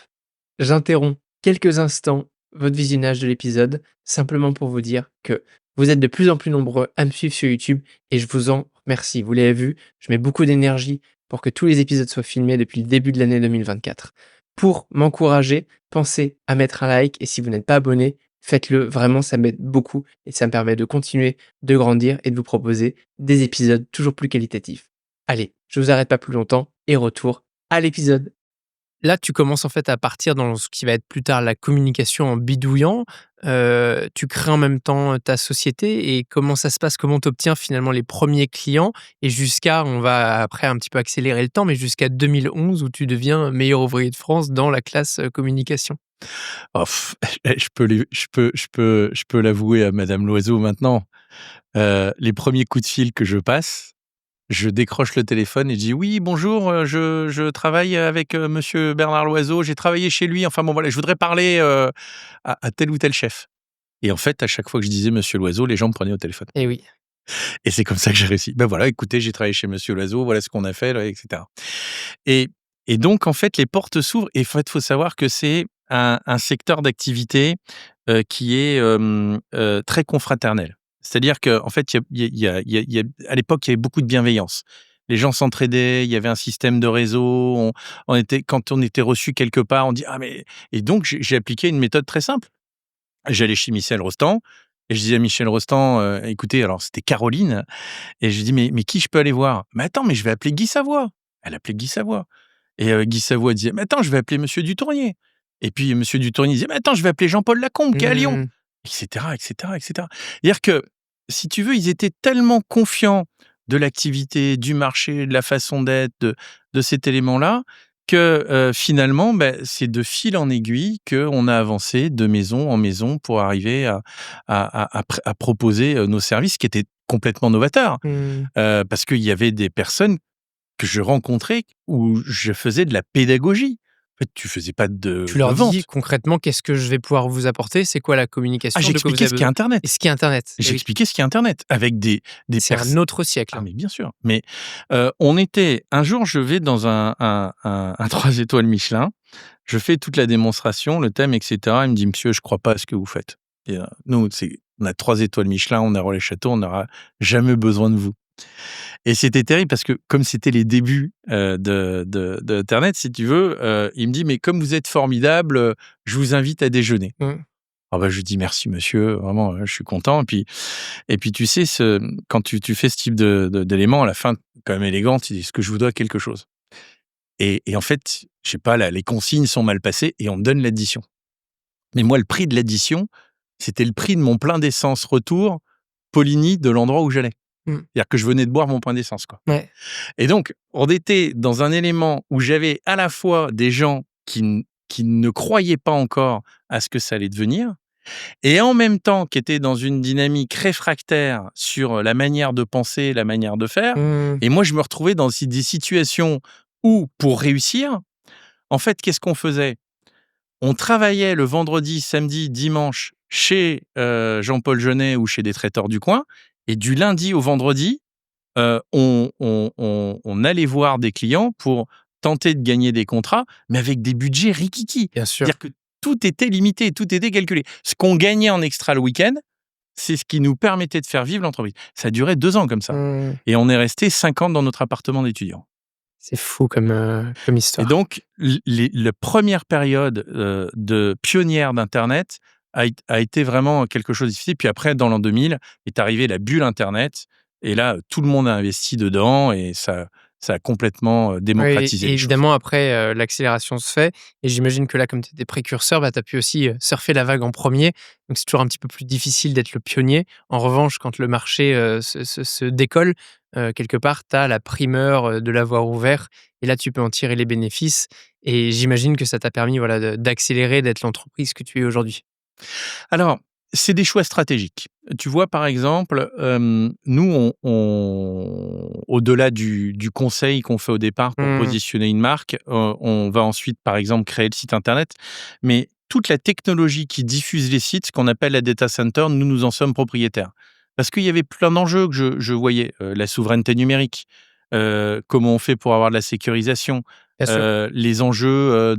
j'interromps quelques instants votre visionnage de l'épisode, simplement pour vous dire que vous êtes de plus en plus nombreux à me suivre sur YouTube et je vous en remercie. Vous l'avez vu, je mets beaucoup d'énergie pour que tous les épisodes soient filmés depuis le début de l'année 2024. Pour m'encourager, pensez à mettre un like et si vous n'êtes pas abonné, faites-le. Vraiment, ça m'aide beaucoup et ça me permet de continuer de grandir et de vous proposer des épisodes toujours plus qualitatifs. Allez, je vous arrête pas plus longtemps et retour à l'épisode. Là, tu commences en fait à partir dans ce qui va être plus tard la communication en bidouillant. Tu crées en même temps ta société et comment ça se passe? Comment tu obtiens finalement les premiers clients? Et jusqu'à, on va après un petit peu accélérer le temps, mais jusqu'à 2011 où tu deviens meilleur ouvrier de France dans la classe, communication. Oh je peux l'avouer à madame Loiseau maintenant, les premiers coups de fil que je passe, je décroche le téléphone et je dis: «Oui, bonjour, je travaille avec, monsieur Bernard Loiseau, j'ai travaillé chez lui, enfin bon voilà, je voudrais parler, à tel ou tel chef». Et en fait, à chaque fois que je disais monsieur Loiseau, les gens me prenaient au téléphone. Eh oui. Et c'est comme ça que j'ai réussi. Ben voilà, écoutez, j'ai travaillé chez monsieur Loiseau, voilà ce qu'on a fait là, et cetera. Et donc en fait, les portes s'ouvrent et en fait, faut savoir que c'est un secteur d'activité, qui est, très confraternel. C'est-à-dire qu'en fait, il y a à l'époque, il y avait beaucoup de bienveillance. Les gens s'entraidaient, il y avait un système de réseau, on était quand on était reçu quelque part, on dit: «Ah mais» et donc j'ai appliqué une méthode très simple. J'allais chez Michel Rostand et je disais à Michel Rostand: «Écoutez», alors c'était Caroline et je lui dis: «Mais qui je peux aller voir?» «Mais attends, mais je vais appeler Guy Savoie». Elle appelait Guy Savoie et Guy Savoie disait: «Mais attends, je vais appeler monsieur Dutournier» et puis monsieur Dutournier disait: «Mais attends, je vais appeler Jean-Paul Lacombe qui est à Lyon» Mmh. et cetera, et cetera, et cetera. C'est-à-dire que, si tu veux, ils étaient tellement confiants de l'activité, du marché, de la façon d'être, de cet élément-là que, finalement, c'est de fil en aiguille qu'on a avancé de maison en maison pour arriver à proposer, nos services qui étaient complètement novateurs. Mmh. Parce qu'il y avait des personnes que je rencontrais où je faisais de la pédagogie. fait, tu faisais pas Tu de leur vente. dis concrètement qu'est-ce que je vais pouvoir vous apporter, c'est quoi la communication, de quoi vous J'expliquais avez ce qu'est besoin internet. et ce qu'est internet. Et oui, J'expliquais ce qu'est internet avec des c'est un personnes. autre siècle, Ah hein. mais bien sûr, mais on était un jour, je vais dans un 3 étoiles Michelin, je fais toute la démonstration, le thème et cetera. Il me dit: «Monsieur, je crois pas à ce que vous faites et nous, on a 3 étoiles Michelin, on a Relais-Château, on n'aura jamais besoin de vous». Et c'était terrible parce que comme c'était les débuts, d'internet, si tu veux, il me dit: «Mais comme vous êtes formidable, je vous invite à déjeuner». Mmh. Ah bah, je lui dis: «Merci monsieur, vraiment, je suis content». Et puis tu sais, quand tu fais ce type d'éléments, à la fin, quand même élégant, tu dis: «Est-ce que je vous dois quelque chose?» Et en fait, je sais pas, les consignes sont mal passées et on me donne l'addition. Mais moi, le prix de l'addition, c'était le prix de mon plein d'essence retour Poligny de l'endroit où j'allais. Mmh. C'est-à-dire que je venais de boire mon plein d'essence, quoi. Ouais. Et donc, on était dans un élément où j'avais à la fois des gens qui ne croyaient pas encore à ce que ça allait devenir, et en même temps qui étaient dans une dynamique réfractaire sur la manière de penser, la manière de faire. Mmh. Et moi, je me retrouvais dans des situations où, pour réussir, en fait, qu'est-ce qu'on faisait? On travaillait le vendredi, samedi, dimanche chez Jean-Paul Jeunet ou chez des traiteurs du coin, et du lundi au vendredi, on allait voir des clients pour tenter de gagner des contrats, mais avec des budgets rikiki. Bien sûr. C'est-à-dire que tout était limité, tout était calculé. Ce qu'on gagnait en extra le week-end, c'est ce qui nous permettait de faire vivre l'entreprise. Ça a duré 2 ans comme ça, Mmh. et on est resté 5 ans dans notre appartement d'étudiant. C'est fou comme Et histoire. donc la première période, de pionnière d'internet a été vraiment quelque chose de difficile. Puis après, dans l'an 2000, est arrivée la bulle internet, et là, tout le monde a investi dedans et ça a complètement, Oui, démocratisé et les choses. évidemment après, l'accélération se fait et j'imagine que là, comme tu étais précurseur, bah, tu as pu aussi, surfer la vague en premier. Donc c'est toujours un petit peu plus difficile d'être le pionnier. En revanche, quand le marché, se décolle, quelque part, tu as la primeur, de l'avoir ouvert et là, tu peux en tirer les bénéfices et j'imagine que ça t'a permis, voilà, d'accélérer, d'être l'entreprise que tu es aujourd'hui. Alors, c'est des choix stratégiques. Tu vois, par exemple, nous, au-delà du conseil qu'on fait au départ pour Mmh. positionner une marque, on va ensuite, par exemple, créer le site internet. Mais toute la technologie qui diffuse les sites, ce qu'on appelle la data center, nous en sommes propriétaires. Parce qu'il y avait plein d'enjeux que je voyais. La souveraineté numérique, comment on fait pour avoir de la sécurisation, Bien sûr. les enjeux,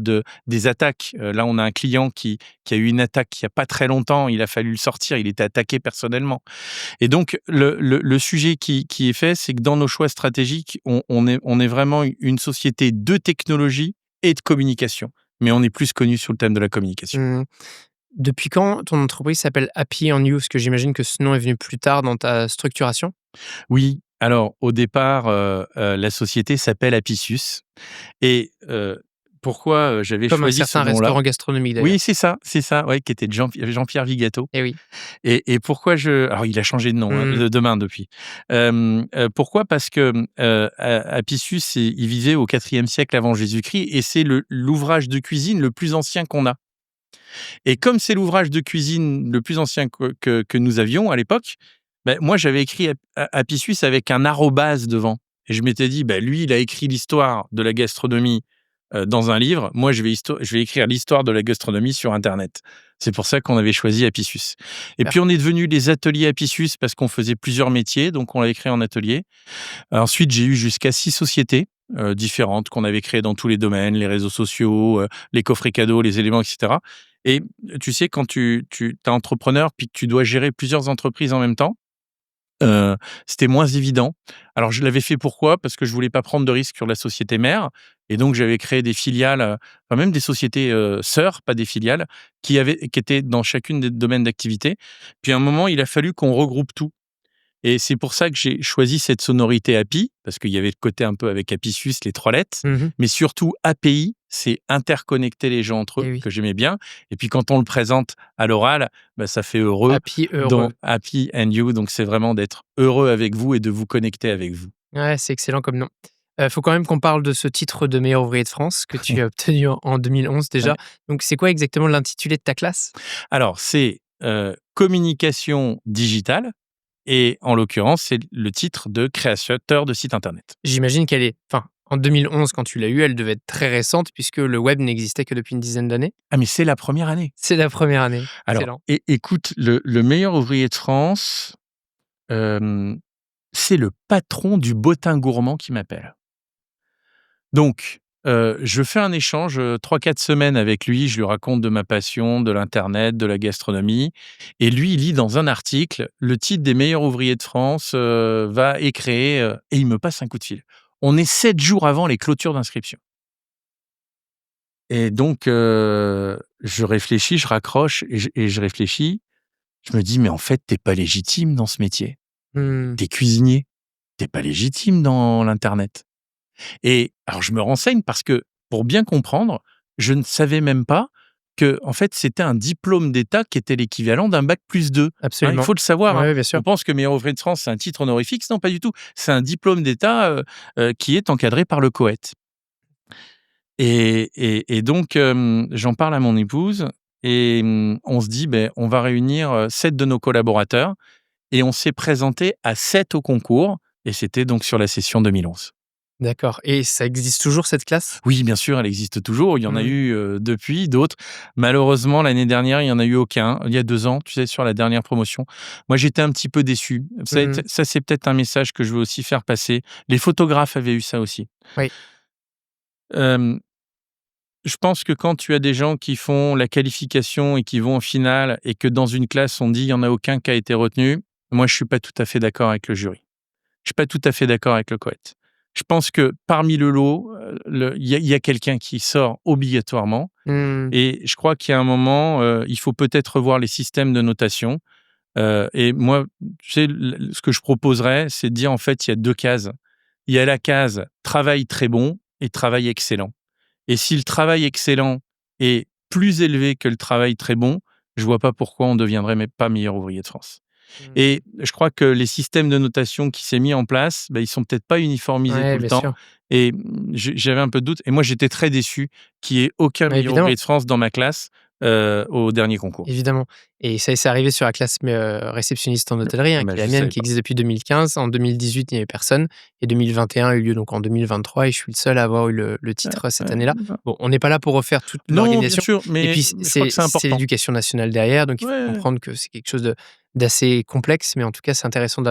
des attaques. Là, on a un client qui a eu une attaque il y a pas très longtemps, il a fallu le sortir, il était attaqué personnellement. Et donc le sujet qui est fait, c'est que dans nos choix stratégiques, on est vraiment une société de technologie et de communication, mais on est plus connu sur le thème de la communication. Mmh. Depuis quand ton entreprise s'appelle Happy on You? Parce que j'imagine que ce nom est venu plus tard dans ta structuration? Oui, alors au départ, la société s'appelle Apicius, et pourquoi, j'avais Comme un choisi ce certain nom-là? restaurant gastronomique Oui, d'ailleurs. c'est ça, ouais, qui était de Jean-Pierre Vigato. Eh oui. Et pourquoi alors il a changé de nom, hein, Mmh. de main depuis. Pourquoi? Parce que, Apicius, il vivait au IVe siècle avant Jésus-Christ, et c'est l'ouvrage de cuisine le plus ancien qu'on a. Et comme c'est l'ouvrage de cuisine le plus ancien que nous avions à l'époque, moi j'avais écrit Apicius avec un arrobase devant, et je m'étais dit: lui, il a écrit l'histoire de la gastronomie, dans un livre. Moi, je vais écrire l'histoire de la gastronomie sur internet. C'est pour ça qu'on avait choisi Apicius. Et Super. puis on est devenu les ateliers Apicius parce qu'on faisait plusieurs métiers, donc on l'avait créé en atelier. Ensuite, j'ai eu jusqu'à 6 sociétés, différentes, qu'on avait créées dans tous les domaines, les réseaux sociaux, les coffrets cadeaux, les éléments, et cetera. Et tu sais, quand tu es entrepreneur puis que tu dois gérer plusieurs entreprises en même temps, c'était moins évident. Alors je l'avais fait pourquoi? Parce que je voulais pas prendre de risques sur la société mère, et donc j'avais créé des filiales, enfin même des sociétés, sœurs, pas des filiales, qui étaient dans chacune des domaines d'activité. Puis à un moment, il a fallu qu'on regroupe tout. Et c'est pour ça que j'ai choisi cette sonorité API, parce qu'il y avait le côté un peu avec Apicius, les 3 lettres, Mmh. mais surtout API, c'est interconnecter les gens entre eux, Eh oui. que j'aimais bien. Et puis quand on le présente à l'oral, ça fait heureux, Happy, dans heureux. Happy and You, donc c'est vraiment d'être heureux avec vous et de vous connecter avec vous. Ouais, c'est excellent comme nom. Faut quand même qu'on parle de ce titre de meilleur ouvrier de France que tu as obtenu en 2011 déjà. Ouais. Donc c'est quoi exactement l'intitulé de ta classe? Alors c'est, communication digitale, et en l'occurrence, c'est le titre de créateur de site internet. J'imagine qu'elle est enfin, En 2011, quand tu l'as eue, elle devait être très récente puisque le web n'existait que depuis une dizaine d'années? Ah mais c'est la première année. C'est la première année. Alors Excellent. écoute, le meilleur ouvrier de France, hem, c'est le patron du Bottin Gourmand qui m'appelle. Donc, je fais un échange, 3-4 semaines avec lui. Je lui raconte de ma passion, de l'internet, de la gastronomie et lui, il lit dans un article, le titre des meilleurs ouvriers de France, va est créé, et il me passe un coup de fil. On est 7 jours avant les clôtures d'inscription et donc, je réfléchis, je raccroche et je réfléchis. Je me dis: «Mais en fait, tu es pas légitime dans ce métier. Mmh. Tu es cuisinier, tu es pas légitime dans l'internet». Et alors je me renseigne parce que, pour bien comprendre, je ne savais même pas que, en fait, c'était un diplôme d'État qui était l'équivalent d'un bac+2. Hein, il Absolument. faut le savoir, hein. Ouais, bien sûr. On pense que meilleur ouvrier de France, c'est un titre honorifique. Non, pas du tout. C'est un diplôme d'État, qui est encadré par le COET. Et donc, j'en parle à mon épouse et on se dit: ben, on va réunir, 7 de nos collaborateurs et on s'est présenté à 7 au concours et c'était donc sur la session 2011. D'accord et ça existe toujours cette classe? Oui, bien sûr, elle existe toujours. Il y en a Mmh. eu, depuis d'autres. Malheureusement, l'année dernière, il y en a eu aucun. Il y a 2 ans, tu sais, sur la dernière promotion. Moi, j'étais un petit peu déçu. Mmh. Ça, c'est peut-être un message que je veux aussi faire passer. Les photographes avaient eu ça aussi. Oui. Hem, je pense que quand tu as des gens qui font la qualification et qui vont en finale et que dans une classe, on dit: «Il y en a aucun qui a été retenu», moi, je suis pas tout à fait d'accord avec le jury. Je suis pas tout à fait d'accord avec le COET. Je pense que parmi le lot, il y a quelqu'un qui sort obligatoirement Mmh. et je crois qu'il y a un moment, il faut peut-être revoir les systèmes de notation, et moi, tu sais, ce que je proposerais, c'est de dire, en fait, il y a 2 cases. Il y a la case travail très bon et travail excellent et si le travail excellent est plus élevé que le travail très bon, je vois pas pourquoi on deviendrait pas meilleur ouvrier de France. Mmh. Et je crois que les systèmes de notation qui s'est mis en place, bah, ils sont peut-être pas uniformisés Ouais, tout le bien temps sûr. et j'avais un peu de doute et moi j'étais très déçu qu'il y ait aucun Ouais, meilleur évidemment. ouvrier de France dans ma classe, au dernier concours. Évidemment et ça c'est arrivé sur la classe mais réceptionniste en hôtellerie, Ah hein, bah, qui est je la mienne, savais qui pas. existe depuis 2015. En 2018, il n'y avait personne et 2021 a eu lieu donc en 2023 et je suis le seul à avoir eu le Ouais, titre cette ouais, année-là. ouais. Bon, on n'est pas là pour refaire toute Non, bien l'organisation sûr, et puis mais je crois que c'est c'est important. l'éducation nationale derrière, donc il faut Ouais, comprendre que c'est quelque chose d'assez complexe, mais en tout cas, c'est intéressant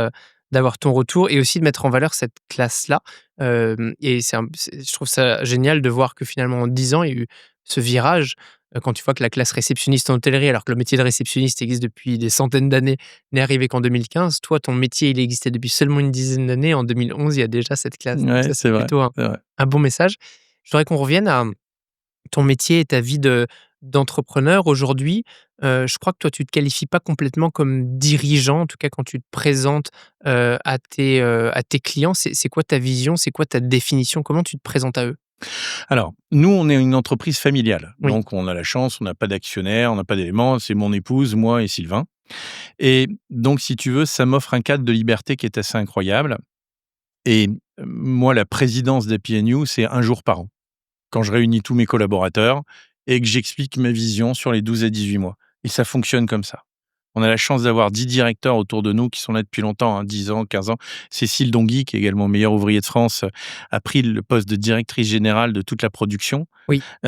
d'avoir ton retour et aussi de mettre en valeur cette classe-là, et je trouve ça génial de voir que finalement en 10 ans, il y a eu ce virage. Quand tu vois que la classe réceptionniste en hôtellerie, alors que le métier de réceptionniste existe depuis des centaines d'années, n'est arrivé qu'en 2015. Toi, ton métier, il existait depuis seulement une dizaine d'années. En 2011, il y a déjà cette classe. Donc ouais, ça, c'est c'est vrai, plutôt c'est vrai. un bon message. Je voudrais qu'on revienne à ton métier et ta vie d'entrepreneur. Aujourd'hui, je crois que toi, tu te qualifies pas complètement comme dirigeant, en tout cas quand tu te présentes, à tes clients. C'est quoi ta vision? C'est quoi ta définition? Comment tu te présentes à eux? Alors, nous, on est une entreprise familiale, Oui. donc on a la chance, on n'a pas d'actionnaires, on n'a pas d'éléments, c'est mon épouse, moi et Sylvain et donc si tu veux, ça m'offre un cadre de liberté qui est assez incroyable et moi, la présidence d'Happy&You, c'est un jour par an. Quand je réunis tous mes collaborateurs et que j'explique ma vision sur les 12 à 18 mois et ça fonctionne comme ça. On a la chance d'avoir 10 directeurs autour de nous qui sont là depuis longtemps, hein, 10 ans, 15 ans. Cécile Donguy, qui est également meilleur ouvrier de France, a pris le poste de directrice générale de toute la production, Oui. et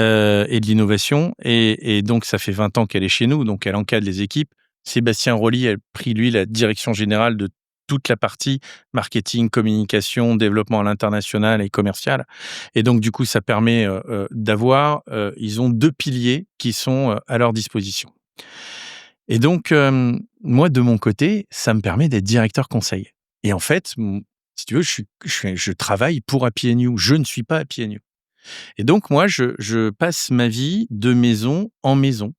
de l'innovation et donc ça fait 20 ans qu'elle est chez nous, donc elle encadre les équipes. Sébastien Rolly a pris, lui, la direction générale de toute la partie marketing, communication, développement à l'international et commercial et donc du coup, ça permet, d'avoir, ils ont 2 piliers qui sont, à leur disposition. Et donc, moi, de mon côté, ça me permet d'être directeur conseil. Et en fait, si tu veux, je travaille pour Happy&You. Je ne suis pas Happy&You. Et donc, moi, je passe ma vie de maison en maison.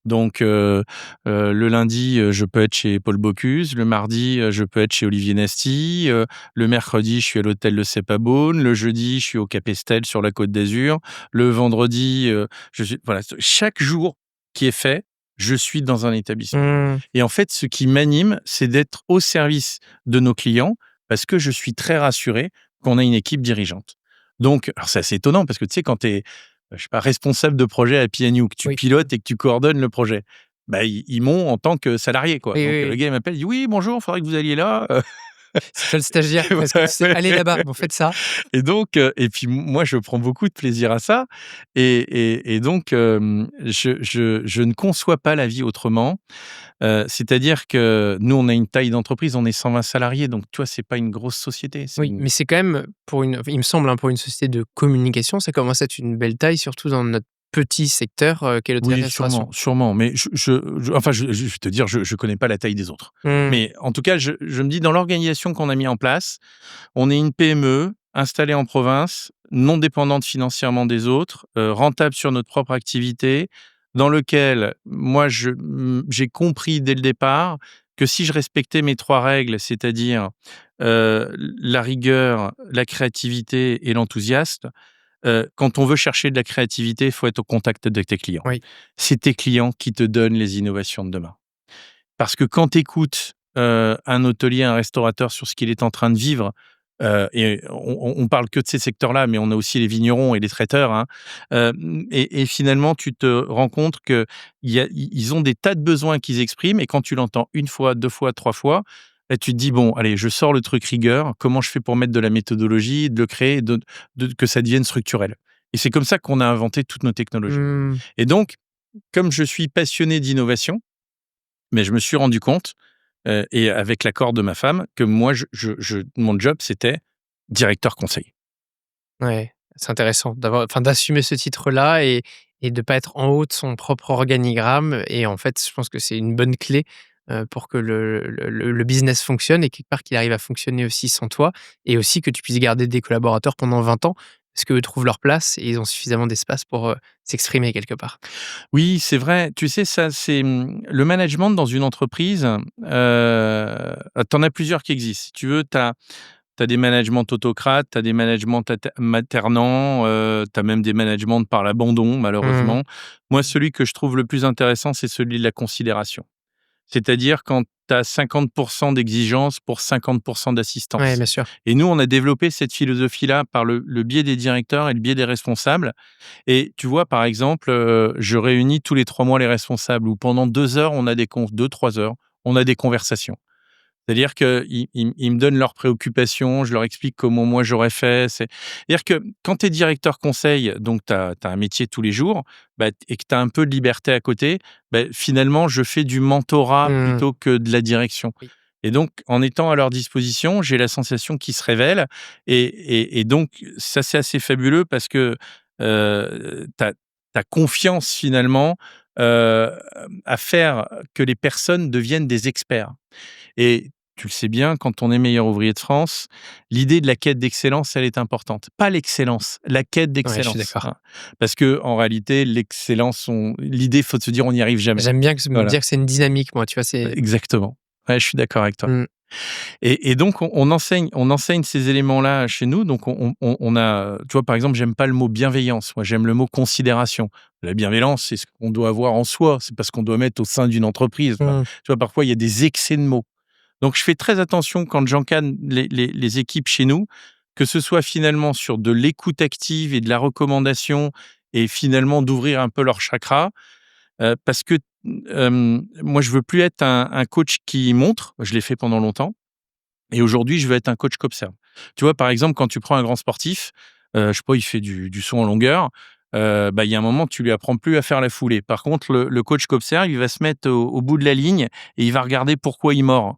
Donc, le lundi, je peux être chez Paul Bocuse. Le mardi, je peux être chez Olivier Nasty. Le mercredi, je suis à l'hôtel Le Cep à Beaune. Le jeudi, je suis au Cap Estel sur la Côte d'Azur. Le vendredi, voilà, chaque jour qui est fait, je suis dans un établissement. Mmh. Et en fait, ce qui m'anime, c'est d'être au service de nos clients parce que je suis très rassuré qu'on a une équipe dirigeante. Donc, alors c'est assez étonnant parce que tu sais, quand tu es, je sais pas, responsable de projet à PNU, que tu Oui. pilotes et que tu coordonnes le projet, bah, ils m'ont en tant que salarié, quoi. Oui, Donc, oui, le oui. gars, il m'appelle, il dit: «Oui, bonjour, il faudrait que vous alliez là». C'est toi le stagiaire presque. Tu sais: «Allez là-bas, vous faites ça». Et donc, et puis moi, je prends beaucoup de plaisir à ça. Et donc, je ne conçois pas la vie autrement. C'est-à-dire que nous, on a une taille d'entreprise, on est 120 salariés, donc tu vois, c'est pas une grosse société. C'est Oui, une mais c'est quand même il me semble, hein, pour une société de communication, ça commence à être une belle taille, surtout dans notre petit secteur, qu'est Oui, l'hôtellerie-restauration. sûrement, mais enfin, je vais te dire, je connais pas la taille des autres. Mmh. Mais en tout cas, je me dis dans l'organisation qu'on a mis en place, on est une PME installée en province, non dépendante financièrement des autres, rentable sur notre propre activité, dans lequel moi j'ai compris dès le départ que si je respectais mes 3 règles, c'est-à-dire, la rigueur, la créativité et l'enthousiasme, quand on veut chercher de la créativité, il faut être au contact de tes clients. Oui. C'est tes clients qui te donnent les innovations de demain. Parce que quand tu écoutes, un hôtelier, un restaurateur sur ce qu'il est en train de vivre, et on parle que de ces secteurs-là, mais on a aussi les vignerons et les traiteurs, hein, et finalement, tu te rends compte qu'ils ont des tas de besoins qu'ils expriment et quand tu l'entends une fois, 2 fois, 3 fois, bah, tu te dis: «Bon, allez, je sors le truc rigueur. Comment je fais pour mettre de la méthodologie, de le créer, de que ça devienne structurel?» Et c'est comme ça qu'on a inventé toutes nos technologies. Mmh. Et donc, comme je suis passionné d'innovation, mais je me suis rendu compte, et avec l'accord de ma femme, que moi, mon job, c'était directeur conseil. Ouais, c'est intéressant d'assumer ce titre-là et de pas être en haut de son propre organigramme et en fait, je pense que c'est une bonne clé, pour que le business fonctionne et quelque part qu'il arrive à fonctionner aussi sans toi et aussi que tu puisses garder des collaborateurs pendant 20 ans parce qu'eux trouvent leur place et ils ont suffisamment d'espace pour, s'exprimer quelque part. Oui, c'est vrai. Tu sais, ça, c'est, le management dans une entreprise, tu en as plusieurs qui existent. Si tu veux, tu as des managements autocrates, tu as des managements maternants, tu as même des managements par l'abandon, Mmh. malheureusement. Moi, celui que je trouve le plus intéressant, c'est celui de la considération. C'est-à-dire quand tu as 50 d'exigence pour 50 Ouais, d'assistance. bien sûr. Et nous, on a développé cette philosophie-là par le biais des directeurs et le biais des responsables. Et tu vois, par exemple, je réunis tous les 3 mois les responsables où pendant 2 heures, on a 2-3 heures, on a des conversations. C'est-à-dire qu'ils me donnent leurs préoccupations, je leur explique comment moi j'aurais fait. C'est-à-dire que quand tu es directeur conseil, donc tu as un métier tous les jours, bah, et que tu as un peu de liberté à côté, bah, finalement, je fais du mentorat Mmh. plutôt que de la direction. Oui. Et donc, en étant à leur disposition, j'ai la sensation qu'ils se révèlent. Et donc, ça, c'est assez fabuleux parce que tu as confiance finalement euh, à faire que les personnes deviennent des experts. Et tu le sais bien, quand on est meilleur ouvrier de France, l'idée de la quête d'excellence, elle est importante. Pas l'excellence, la quête Ouais, je suis d'excellence, d'accord. hein. Parce que en réalité, l'excellence, l'idée, faut se dire, on n'y arrive jamais. J'aime bien que me Voilà, dire que c'est une dynamique moi, tu vois? C'est exactement. Ouais, je suis d'accord avec toi. mmh. Et donc on enseigne ces éléments-là chez nous. Donc on a, tu vois, par exemple, j'aime pas le mot bienveillance. Moi, j'aime le mot considération. La bienveillance, c'est ce qu'on doit avoir en soi. C'est pas ce qu'on doit mettre au sein d'une entreprise. Enfin, Mmh. tu vois, parfois, il y a des excès de mots. Donc, je fais très attention quand j'encadre les équipes chez nous, que ce soit finalement sur de l'écoute active et de la recommandation et finalement d'ouvrir un peu leur chakra, parce que, moi, je veux plus être un coach qui montre, je l'ai fait pendant longtemps et aujourd'hui, je veux être un coach qui observe. Tu vois, par exemple, quand tu prends un grand sportif, je sais pas, il fait du saut en longueur, bah, il y a un moment, tu lui apprends plus à faire la foulée. Par contre, le coach qui observe, il va se mettre au bout de la ligne et il va regarder pourquoi il mord.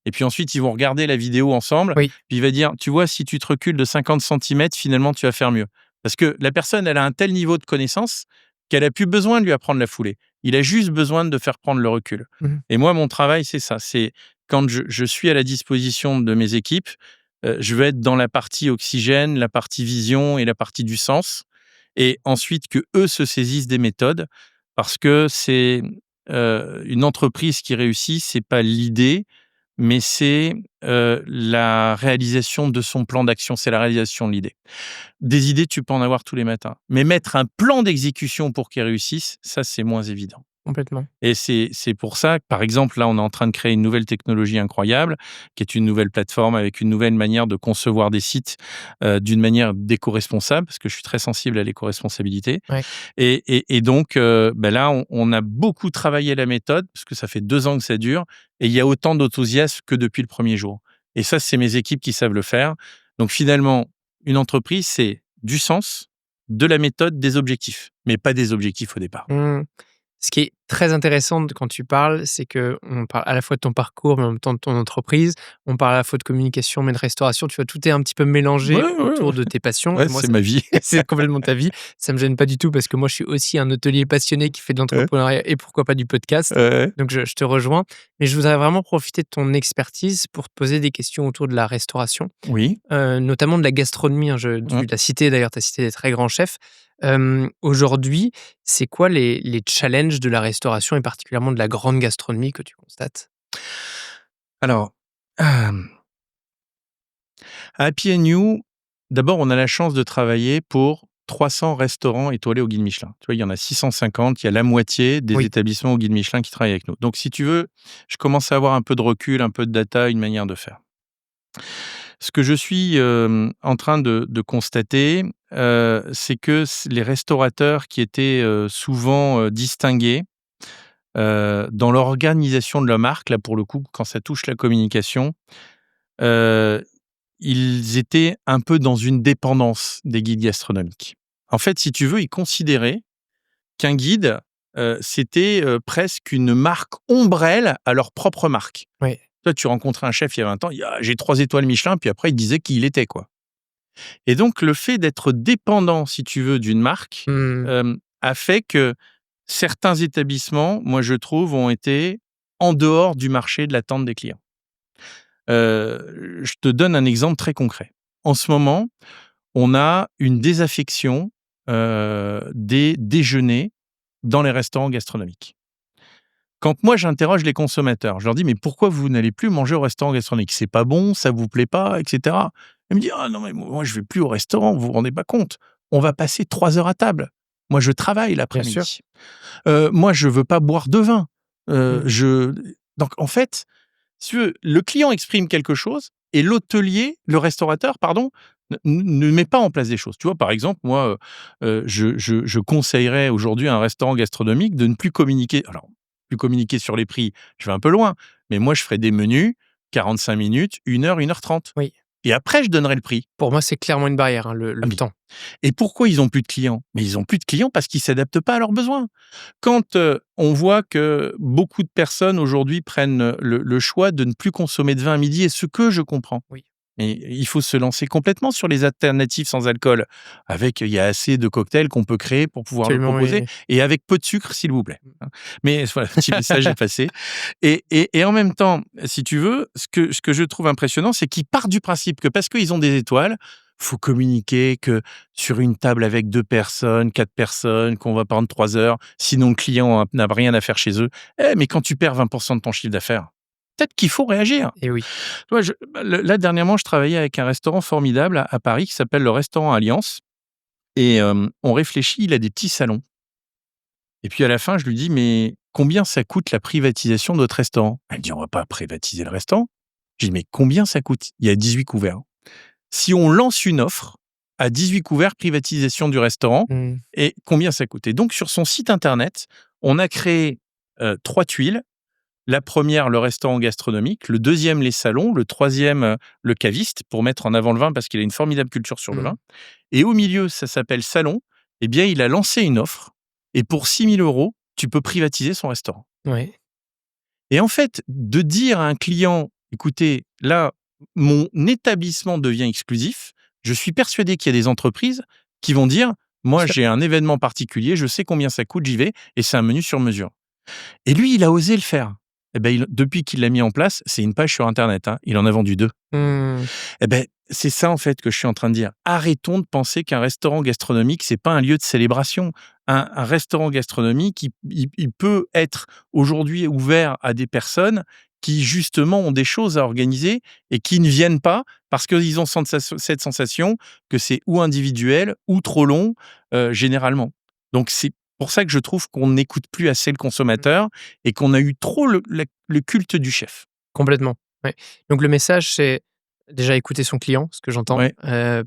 Et puis ensuite, ils vont regarder la vidéo ensemble, Oui. puis il va dire: «Tu vois, si tu te recules de 50 centimètres, finalement, tu vas faire mieux». Parce que la personne, elle a un tel niveau de connaissance qu'elle a plus besoin de lui apprendre la foulée. Il a juste besoin de faire prendre le recul. Mmh. Et moi, mon travail, c'est ça, c'est quand je suis à la disposition de mes équipes, je veux être dans la partie oxygène, la partie vision et la partie du sens et ensuite que eux se saisissent des méthodes parce que c'est, une entreprise qui réussit, c'est pas l'idée, mais c'est, la réalisation de son plan d'action, c'est la réalisation de l'idée. Des idées, tu peux en avoir tous les matins, mais mettre un plan d'exécution pour qu'elles réussissent, ça, c'est moins évident. Complètement. Et c'est pour ça que, par exemple, là, on est en train de créer une nouvelle technologie incroyable, qui est une nouvelle plateforme avec une nouvelle manière de concevoir des sites, d'une manière d'éco-responsable, parce que je suis très sensible à l'éco-responsabilité. Ouais. Et donc, bah, là, on a beaucoup travaillé la méthode, parce que ça fait 2 ans que ça dure et il y a autant d'enthousiasme que depuis le premier jour. Et ça, c'est mes équipes qui savent le faire. Donc finalement, une entreprise, c'est du sens, de la méthode, des objectifs, mais pas des objectifs au départ. Mmh. Ce qui est très intéressant quand tu parles, c'est qu'on parle à la fois de ton parcours, mais en même temps de ton entreprise. On parle à la fois de communication, mais de restauration. Tu vois, tout est un petit peu Ouais, mélangé ouais, autour ouais. de tes passions. Ouais, Et moi, c'est ma vie. c'est complètement ta vie. Ça me gêne pas du tout parce que moi, je suis aussi un hôtelier passionné qui fait de Ouais, l'entrepreneuriat et pourquoi pas du podcast. ouais. Donc, je te rejoins. Mais je voudrais vraiment profiter de ton expertise pour te poser des questions autour de la restauration, Oui. notamment de la gastronomie, hein. Mmh. Tu l'as cité d'ailleurs, tu as cité des très grands chefs. Aujourd'hui, c'est quoi les challenges de la restauration et particulièrement de la grande gastronomie que tu constates? Alors, hem, à Happy You, d'abord, on a la chance de travailler pour 300 restaurants étoilés au guide Michelin. Tu vois, il y en a 650, il y a la moitié des Oui. établissements au guide Michelin qui travaillent avec nous. Donc si tu veux, je commence à avoir un peu de recul, un peu de data, une manière de faire. Ce que je suis, en train de constater, c'est que les restaurateurs qui étaient, souvent, distingués, dans l'organisation de leur marque, là, pour le coup, quand ça touche la communication, heu, ils étaient un peu dans une dépendance des guides gastronomiques. En fait, si tu veux, ils considéraient qu'un guide, c'était, presque une marque ombrelle à leur propre marque. Oui. Toi, tu rencontrais un chef il y a 20 ans, il dit: «Ah, j'ai 3 étoiles Michelin», puis après il disait qui il était, quoi. Et donc le fait d'être dépendant, si tu veux, d'une marque, Mmh. a fait que certains établissements, moi je trouve, ont été en dehors du marché de l'attente des clients. Je te donne un exemple très concret. En ce moment, on a une désaffection, des déjeuners dans les restaurants gastronomiques. Quand moi j'interroge les consommateurs, je leur dis: «Mais pourquoi vous n'allez plus manger au restaurant gastronomique? C'est pas bon, ça vous plaît pas?» et cetera. Ils me disent: «Ah non, mais moi je vais plus au restaurant, vous vous rendez pas compte. On va passer 3 heures à table. Moi je travaille Bien sûr. l'après-midi. Moi je veux pas boire de vin». Mmh. Je Donc en fait, si tu veux, le client exprime quelque chose et l'hôtelier, le restaurateur, pardon, ne met pas en place des choses. Tu vois, par exemple, moi, je conseillerais aujourd'hui à un restaurant gastronomique de ne plus communiquer. Alors, plus communiquer sur les prix, je vais un peu loin, mais moi, je ferais des menus 45 minutes, 1 heure 30, Oui. et après je donnerai le prix. Pour moi, c'est clairement une barrière, hein, Ah le mais temps. et pourquoi ils ont plus de clients? Mais ils ont plus de clients parce qu'ils s'adaptent pas à leurs besoins. Quand, on voit que beaucoup de personnes aujourd'hui prennent, le choix de ne plus consommer de vin à midi, et ce que je comprends. Oui. Et il faut se lancer complètement sur les alternatives sans alcool. Il y a assez de cocktails qu'on peut créer pour pouvoir le Absolument, proposer, oui. et avec peu de sucre, s'il vous plaît, Mmh. hein. Mais voilà, petit message est passé. Et en même temps, si tu veux, ce que je trouve impressionnant, c'est qu'ils partent du principe que parce qu'ils ont des étoiles, faut communiquer que sur une table avec 2 personnes, 4 personnes, qu'on va prendre 3 heures, sinon le client n'a rien à faire chez eux. Mais quand tu perds 20 de ton chiffre d'affaires, peut-être qu'il faut réagir. Et oui. Tu vois, là, dernièrement, je travaillais avec un restaurant formidable à Paris qui s'appelle le restaurant Alliance, et on réfléchit, il a des petits salons. Et puis à la fin, je lui dis: «Mais combien ça coûte la privatisation de votre restaurant?» Elle me dit: «On va pas privatiser le restaurant». Je dis: «Mais combien ça coûte?» Il y a 18 couverts. Si on lance une offre à 18 couverts, privatisation du restaurant, Mmh. et combien ça coûte? Et donc sur son site internet, on a créé, 3 tuiles. La première, le restaurant gastronomique, le deuxième, les salons, le troisième, le caviste, pour mettre en avant le vin parce qu'il a une formidable culture sur le Mmh. vin, et au milieu, ça s'appelle salon. Eh bien, il a lancé une offre, et pour 6 000 €, tu peux privatiser son restaurant. Oui. Et en fait, de dire à un client: «Écoutez, là, mon établissement devient exclusif», je suis persuadé qu'il y a des entreprises qui vont dire: Bien «Moi, sûr. j'ai un événement particulier, je sais combien ça coûte, j'y vais, et c'est un menu sur mesure». Et lui, il a osé le faire. Et ben, depuis qu'il l'a mis en place, c'est une page sur internet, hein, il en a vendu 2. Mmh. Et ben, c'est ça, en fait, que je suis en train de dire. Arrêtons de penser qu'un restaurant gastronomique, c'est pas un lieu de célébration. Un restaurant gastronomique, il peut être aujourd'hui ouvert à des personnes qui, justement, ont des choses à organiser et qui ne viennent pas parce qu'ils ont cette sensation que c'est ou individuel ou trop long, généralement. Donc c'est pour ça que je trouve qu'on n'écoute plus assez le consommateur et qu'on a eu trop le culte du chef. Complètement, ouais. Donc le message, c'est déjà écouter son client, ce que j'entends, Ouais.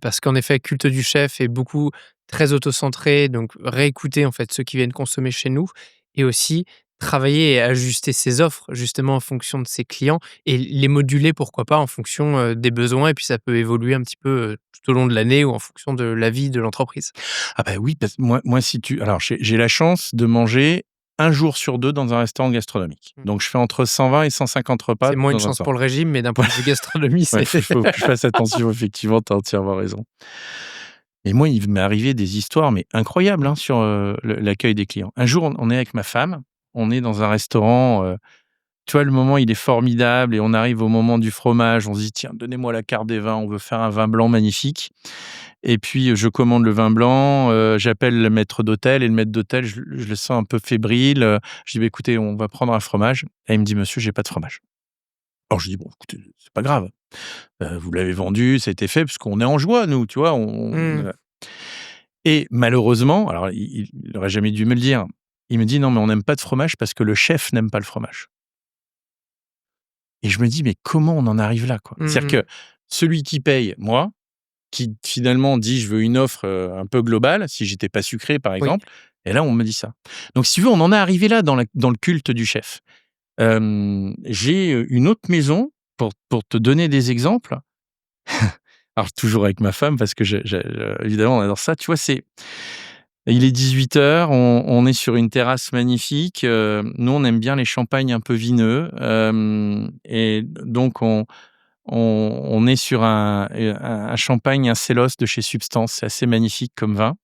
parce qu'en effet, culte du chef est beaucoup très auto-centré, donc réécouter, en fait, ceux qui viennent consommer chez nous et aussi travailler et ajuster ses offres justement en fonction de ses clients et les moduler pourquoi pas en fonction, des besoins et puis ça peut évoluer un petit peu, tout au long de l'année ou en fonction de la vie de l'entreprise. Ah bah oui, parce que moi si tu alors j'ai la chance de manger un jour sur 2 dans un restaurant gastronomique. Mmh. Donc je fais entre 120 et 150 repas C'est moins une dans un chance temps. pour le régime, mais d'un point de vue gastronomie, Ouais, c'est faut que je fasse attention effectivement, tu as entièrement raison. Et moi, il m'est arrivé des histoires mais incroyables, hein, sur, l'accueil des clients. Un jour, on est avec ma femme, on est dans un restaurant, tu vois, le moment, il est formidable et on arrive au moment du fromage. On se dit: «Tiens, donnez-moi la carte des vins, on veut faire un vin blanc magnifique». Et puis, je commande le vin blanc, j'appelle le maître d'hôtel et le maître d'hôtel, je le sens un peu fébrile, je dis: «Bah, écoutez, on va prendre un fromage». Et il me dit: «Monsieur, j'ai pas de fromage». Alors je dis: «Bon, écoutez, c'est pas grave, vous l'avez vendu, ça a été fait», parce qu'on est en joie, nous, tu vois? Mmh. Et malheureusement, alors il aurait jamais dû me le dire, il me dit: «Non, mais on n'aime pas de fromage parce que le chef n'aime pas le fromage». Et je me dis: «Mais comment on en arrive là, quoi?» C'est-à-dire Mmh. que celui qui paye, moi, qui finalement dit: «Je veux une offre, un peu globale», si j'étais pas sucré, par Oui. exemple, et là, on me dit ça. Donc si tu veux, on en est arrivé là dans le culte du chef. J'ai, une autre maison pour te donner des exemples. Alors toujours avec ma femme parce que évidemment, on adore ça. Tu vois, il est 18 h, on est sur une terrasse magnifique, nous, on aime bien les champagnes un peu vineux, et donc on est sur un champagne, un Célos de chez Substance. C'est assez magnifique comme vin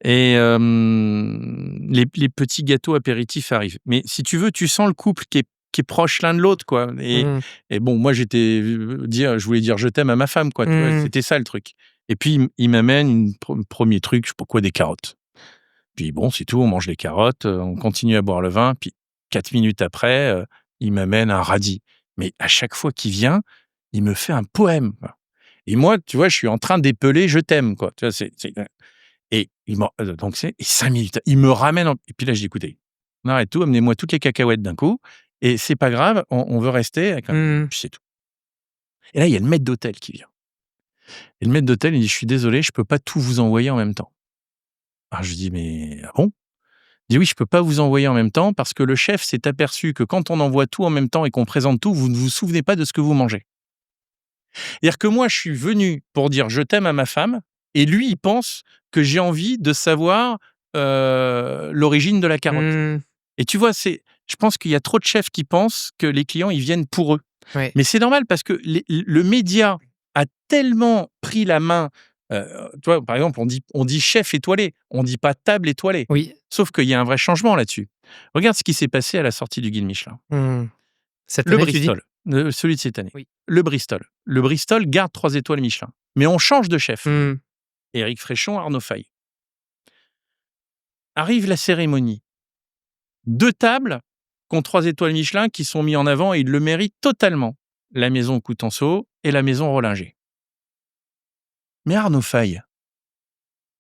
et les petits gâteaux apéritifs arrivent. Mais si tu veux, tu sens le couple qui est proche l'un de l'autre, quoi. Mmh. Et bon, moi, je voulais dire: «Je t'aime» à ma femme, quoi, tu vois? Mmh. C'était ça le truc. Et puis il m'amène une 1er truc, je sais pas quoi, des carottes. Puis bon, c'est tout, on mange les carottes, on continue à boire le vin, puis 4 minutes après, il m'amène un radis. Mais à chaque fois qu'il vient, il me fait un poème, quoi. Et moi, tu vois, je suis en train d'épeler «Je t'aime», quoi. Tu vois? Et donc et 5 minutes, il me ramène et puis là, je dis: «Écoutez, on arrête tout, amenez-moi toutes les cacahuètes d'un coup et c'est pas grave, on veut rester avec un», Mmh. puis c'est tout. Et là, il y a le maître d'hôtel qui vient. Et le maître d'hôtel, il dit: «Je suis désolé, je peux pas tout vous envoyer en même temps». Alors je lui dis: «Mais ah bon?» Il dit: «Oui, je peux pas vous envoyer en même temps parce que le chef s'est aperçu que quand on envoie tout en même temps et qu'on présente tout, vous ne vous souvenez pas de ce que vous mangez». C'est-à-dire que moi, je suis venu pour dire «je t'aime» à ma femme et lui, il pense que j'ai envie de savoir, l'origine de la carotte. Mmh. Et tu vois, je pense qu'il y a trop de chefs qui pensent que les clients, ils viennent pour eux. Ouais. Mais c'est normal parce que le média a tellement pris la main, tu vois, par exemple, on dit chef étoilé, on dit pas table étoilée. Oui. Sauf qu'il y a un vrai changement là-dessus. Regarde ce qui s'est passé à la sortie du guide Michelin. Mmh. Cette Le année, tu dis? Bristol, celui de cette année. Oui. Le Bristol. Le Bristol garde 3 étoiles Michelin, mais on change de chef. Mmh. Éric Fréchon, Arnaud Faye. Arrive la cérémonie. 2 tables qui ont 3 étoiles Michelin qui sont mis en avant et ils le méritent totalement. La maison Coutenceau et la maison Rollinger. Mais Arnaud Faye,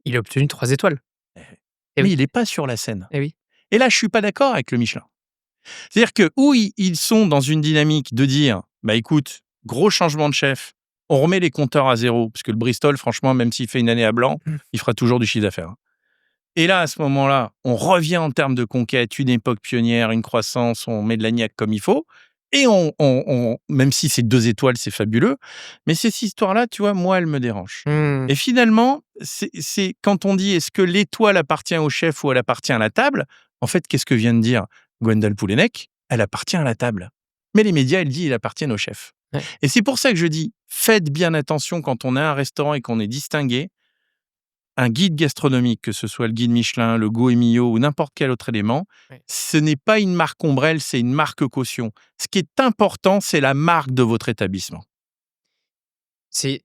Il a obtenu 3 étoiles. Eh mais oui. il est pas sur la scène. Eh oui. Et là, je suis pas d'accord avec le Michelin. C'est-à-dire que où ils sont dans une dynamique de dire: «Bah, écoute, gros changement de chef, on remet les compteurs à zéro», parce que le Bristol, franchement, même s'il fait une année à blanc, Mmh. il fera toujours du chiffre d'affaires. Et là, à ce moment-là, on revient en termes de conquête, une époque pionnière, une croissance, on met de l'agnac comme il faut et même si c'est 2 étoiles, c'est fabuleux, mais cette histoire-là, tu vois, moi, elle me dérange. Mmh. Et finalement, c'est quand on dit: «Est-ce que l'étoile appartient au chef ou elle appartient à la table?» En fait, qu'est-ce que vient de dire Gwendal Poulenec? Elle appartient à la table. Mais les médias, elle dit: «Ils appartiennent au chef». Ouais. Et c'est pour ça que je dis: faites bien attention quand on a un restaurant et qu'on est distingué. Un guide gastronomique, que ce soit le guide Michelin, le Goemio ou n'importe quel autre élément, Ouais. ce n'est pas une marque ombrelle, c'est une marque caution. Ce qui est important, c'est la marque de votre établissement. C'est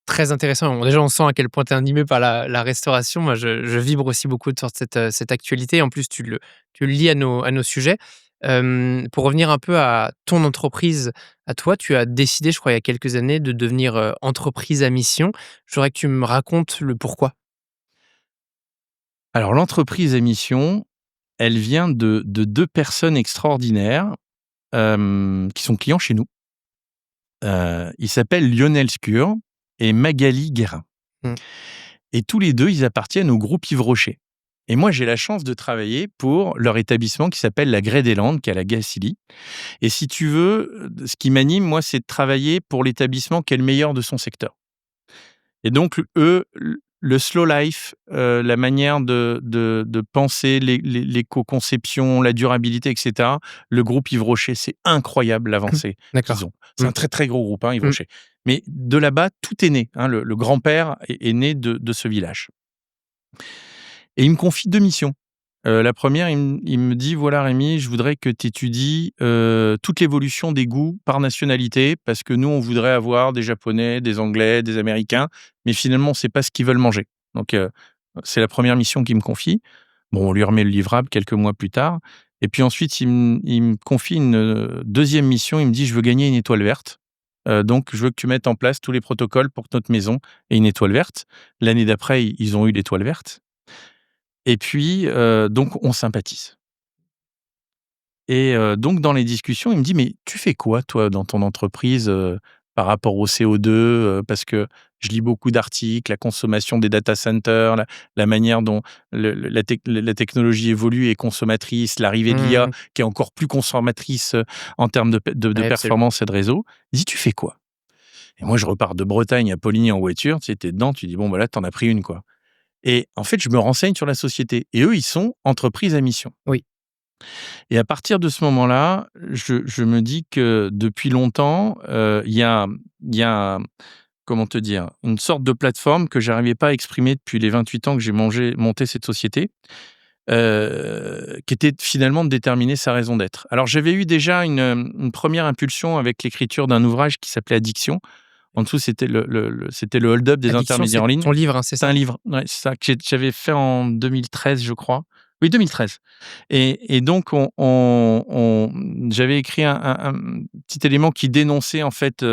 très intéressant. Bon, déjà, on sent à quel point tu es animé par la restauration. Moi, je vibre aussi beaucoup sur cette actualité. En plus, tu le lis à nos sujets. Pour revenir un peu à ton entreprise, à toi, tu as décidé, je crois, il y a quelques années, de devenir, entreprise à mission. Je voudrais que tu me racontes le pourquoi? Alors l'entreprise à mission, elle vient de 2 personnes extraordinaires, qui sont clients chez nous. Ils s'appellent Lionel Scur et Magali Guérin. Mmh. Et tous les 2, ils appartiennent au groupe Yves Rocher. Et moi, j'ai la chance de travailler pour leur établissement qui s'appelle la Grey des Landes, qui est à la Gacilly. Et si tu veux, ce qui m'anime, moi, c'est de travailler pour l'établissement qui est le meilleur de son secteur. Et donc, eux, le slow life, la manière de penser l'éco-conception, la durabilité, et cetera, le groupe Yves Rocher, c'est incroyable l'avancée qu'ils D'accord. ont. C'est un très, très gros groupe, Yves Rocher. Mais de là-bas, tout est né, le grand-père est né de ce village. Et il me confie 2 missions. La première, il me dit: «Voilà Rémi, je voudrais que tu étudies, toute l'évolution des goûts par nationalité, parce que nous, on voudrait avoir des Japonais, des Anglais, des Américains, mais finalement, on ne sait pas ce qu'ils veulent manger». Donc c'est la première mission qu'il me confie. Bon, on lui remet le livrable quelques mois plus tard et puis ensuite, il me confie une, 2e mission. Il me dit: «Je veux gagner une étoile verte, donc je veux que tu mettes en place tous les protocoles pour que notre maison ait une étoile verte». L'année d'après, ils ont eu l'étoile verte. Et puis, donc on sympathise et donc dans les discussions, il me dit: «Mais tu fais quoi toi dans ton entreprise, par rapport au CO2?» Parce que je lis beaucoup d'articles, la consommation des data centers, la manière dont la technologie évolue et consommatrice, l'arrivée de l'IA Mmh. qui est encore plus consommatrice, en termes de Ouais, absolument. performance et de réseau. Il dit: «Tu fais quoi?» Et moi je repars de Bretagne à Poligny en voiture, tu sais, tu es dedans, tu dis: «Bon, bah, là, tu en as pris une, quoi». Et en fait, je me renseigne sur la société et eux, ils sont entreprises à mission. Oui. Et à partir de ce moment-là, je me dis que depuis longtemps, il y a, comment te dire? Une sorte de plateforme que j'arrivais pas à exprimer depuis les 28 ans que j'ai monté cette société, qui était finalement de déterminer sa raison d'être. Alors j'avais eu déjà une première impulsion avec l'écriture d'un ouvrage qui s'appelait Addiction. En dessous, c'était le hold-up des Addiction, c'est intermédiaires en ligne. ton livre, hein, c'est C'est un ça? livre, ouais, c'est ça, que j'avais fait en 2013, je crois. Oui, 2013 et donc j'avais écrit un petit élément qui dénonçait en fait,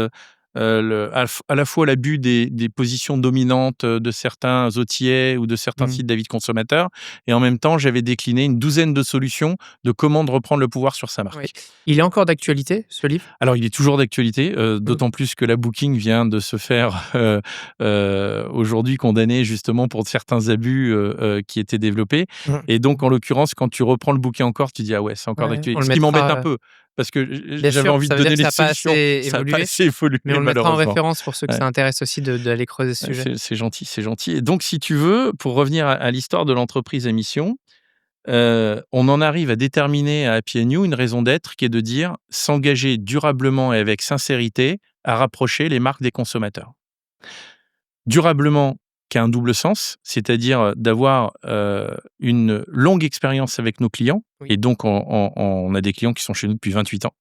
à la fois l'abus des positions dominantes, de certains outillets ou de certains Mmh. sites d'avis de consommateurs et en même temps, j'avais décliné une douzaine de solutions de comment de reprendre le pouvoir sur sa Oui. marque. Il est encore d'actualité, ce livre? Alors, il est toujours d'actualité, Mmh. d'autant plus que la Booking vient de se faire, aujourd'hui condamner justement pour certains abus, qui étaient développés Mmh. et donc en l'occurrence, quand tu reprends le bouquin encore, tu dis: «Ah ouais, c'est encore Ouais, on d'actualité». le Ce qui m'embête un mettra, peu parce que bien j'avais sûr, envie de ça veut dire donner que les ça a pas solutions, assez ça n'a pas évolué, assez évolué mais on le mettra en malheureusement. référence pour ceux que Ouais, ça intéresse aussi d'aller creuser ce ouais, sujet. c'est gentil, c'est gentil et donc si tu veux, pour revenir à l'histoire de l'entreprise à mission, on en arrive à déterminer à Happy You une raison d'être qui est de dire: s'engager durablement et avec sincérité à rapprocher les marques des consommateurs. Durablement, qui a un double sens, c'est-à-dire, d'avoir, une longue expérience avec nos clients Oui. et donc on a des clients qui sont chez nous depuis 28 ans.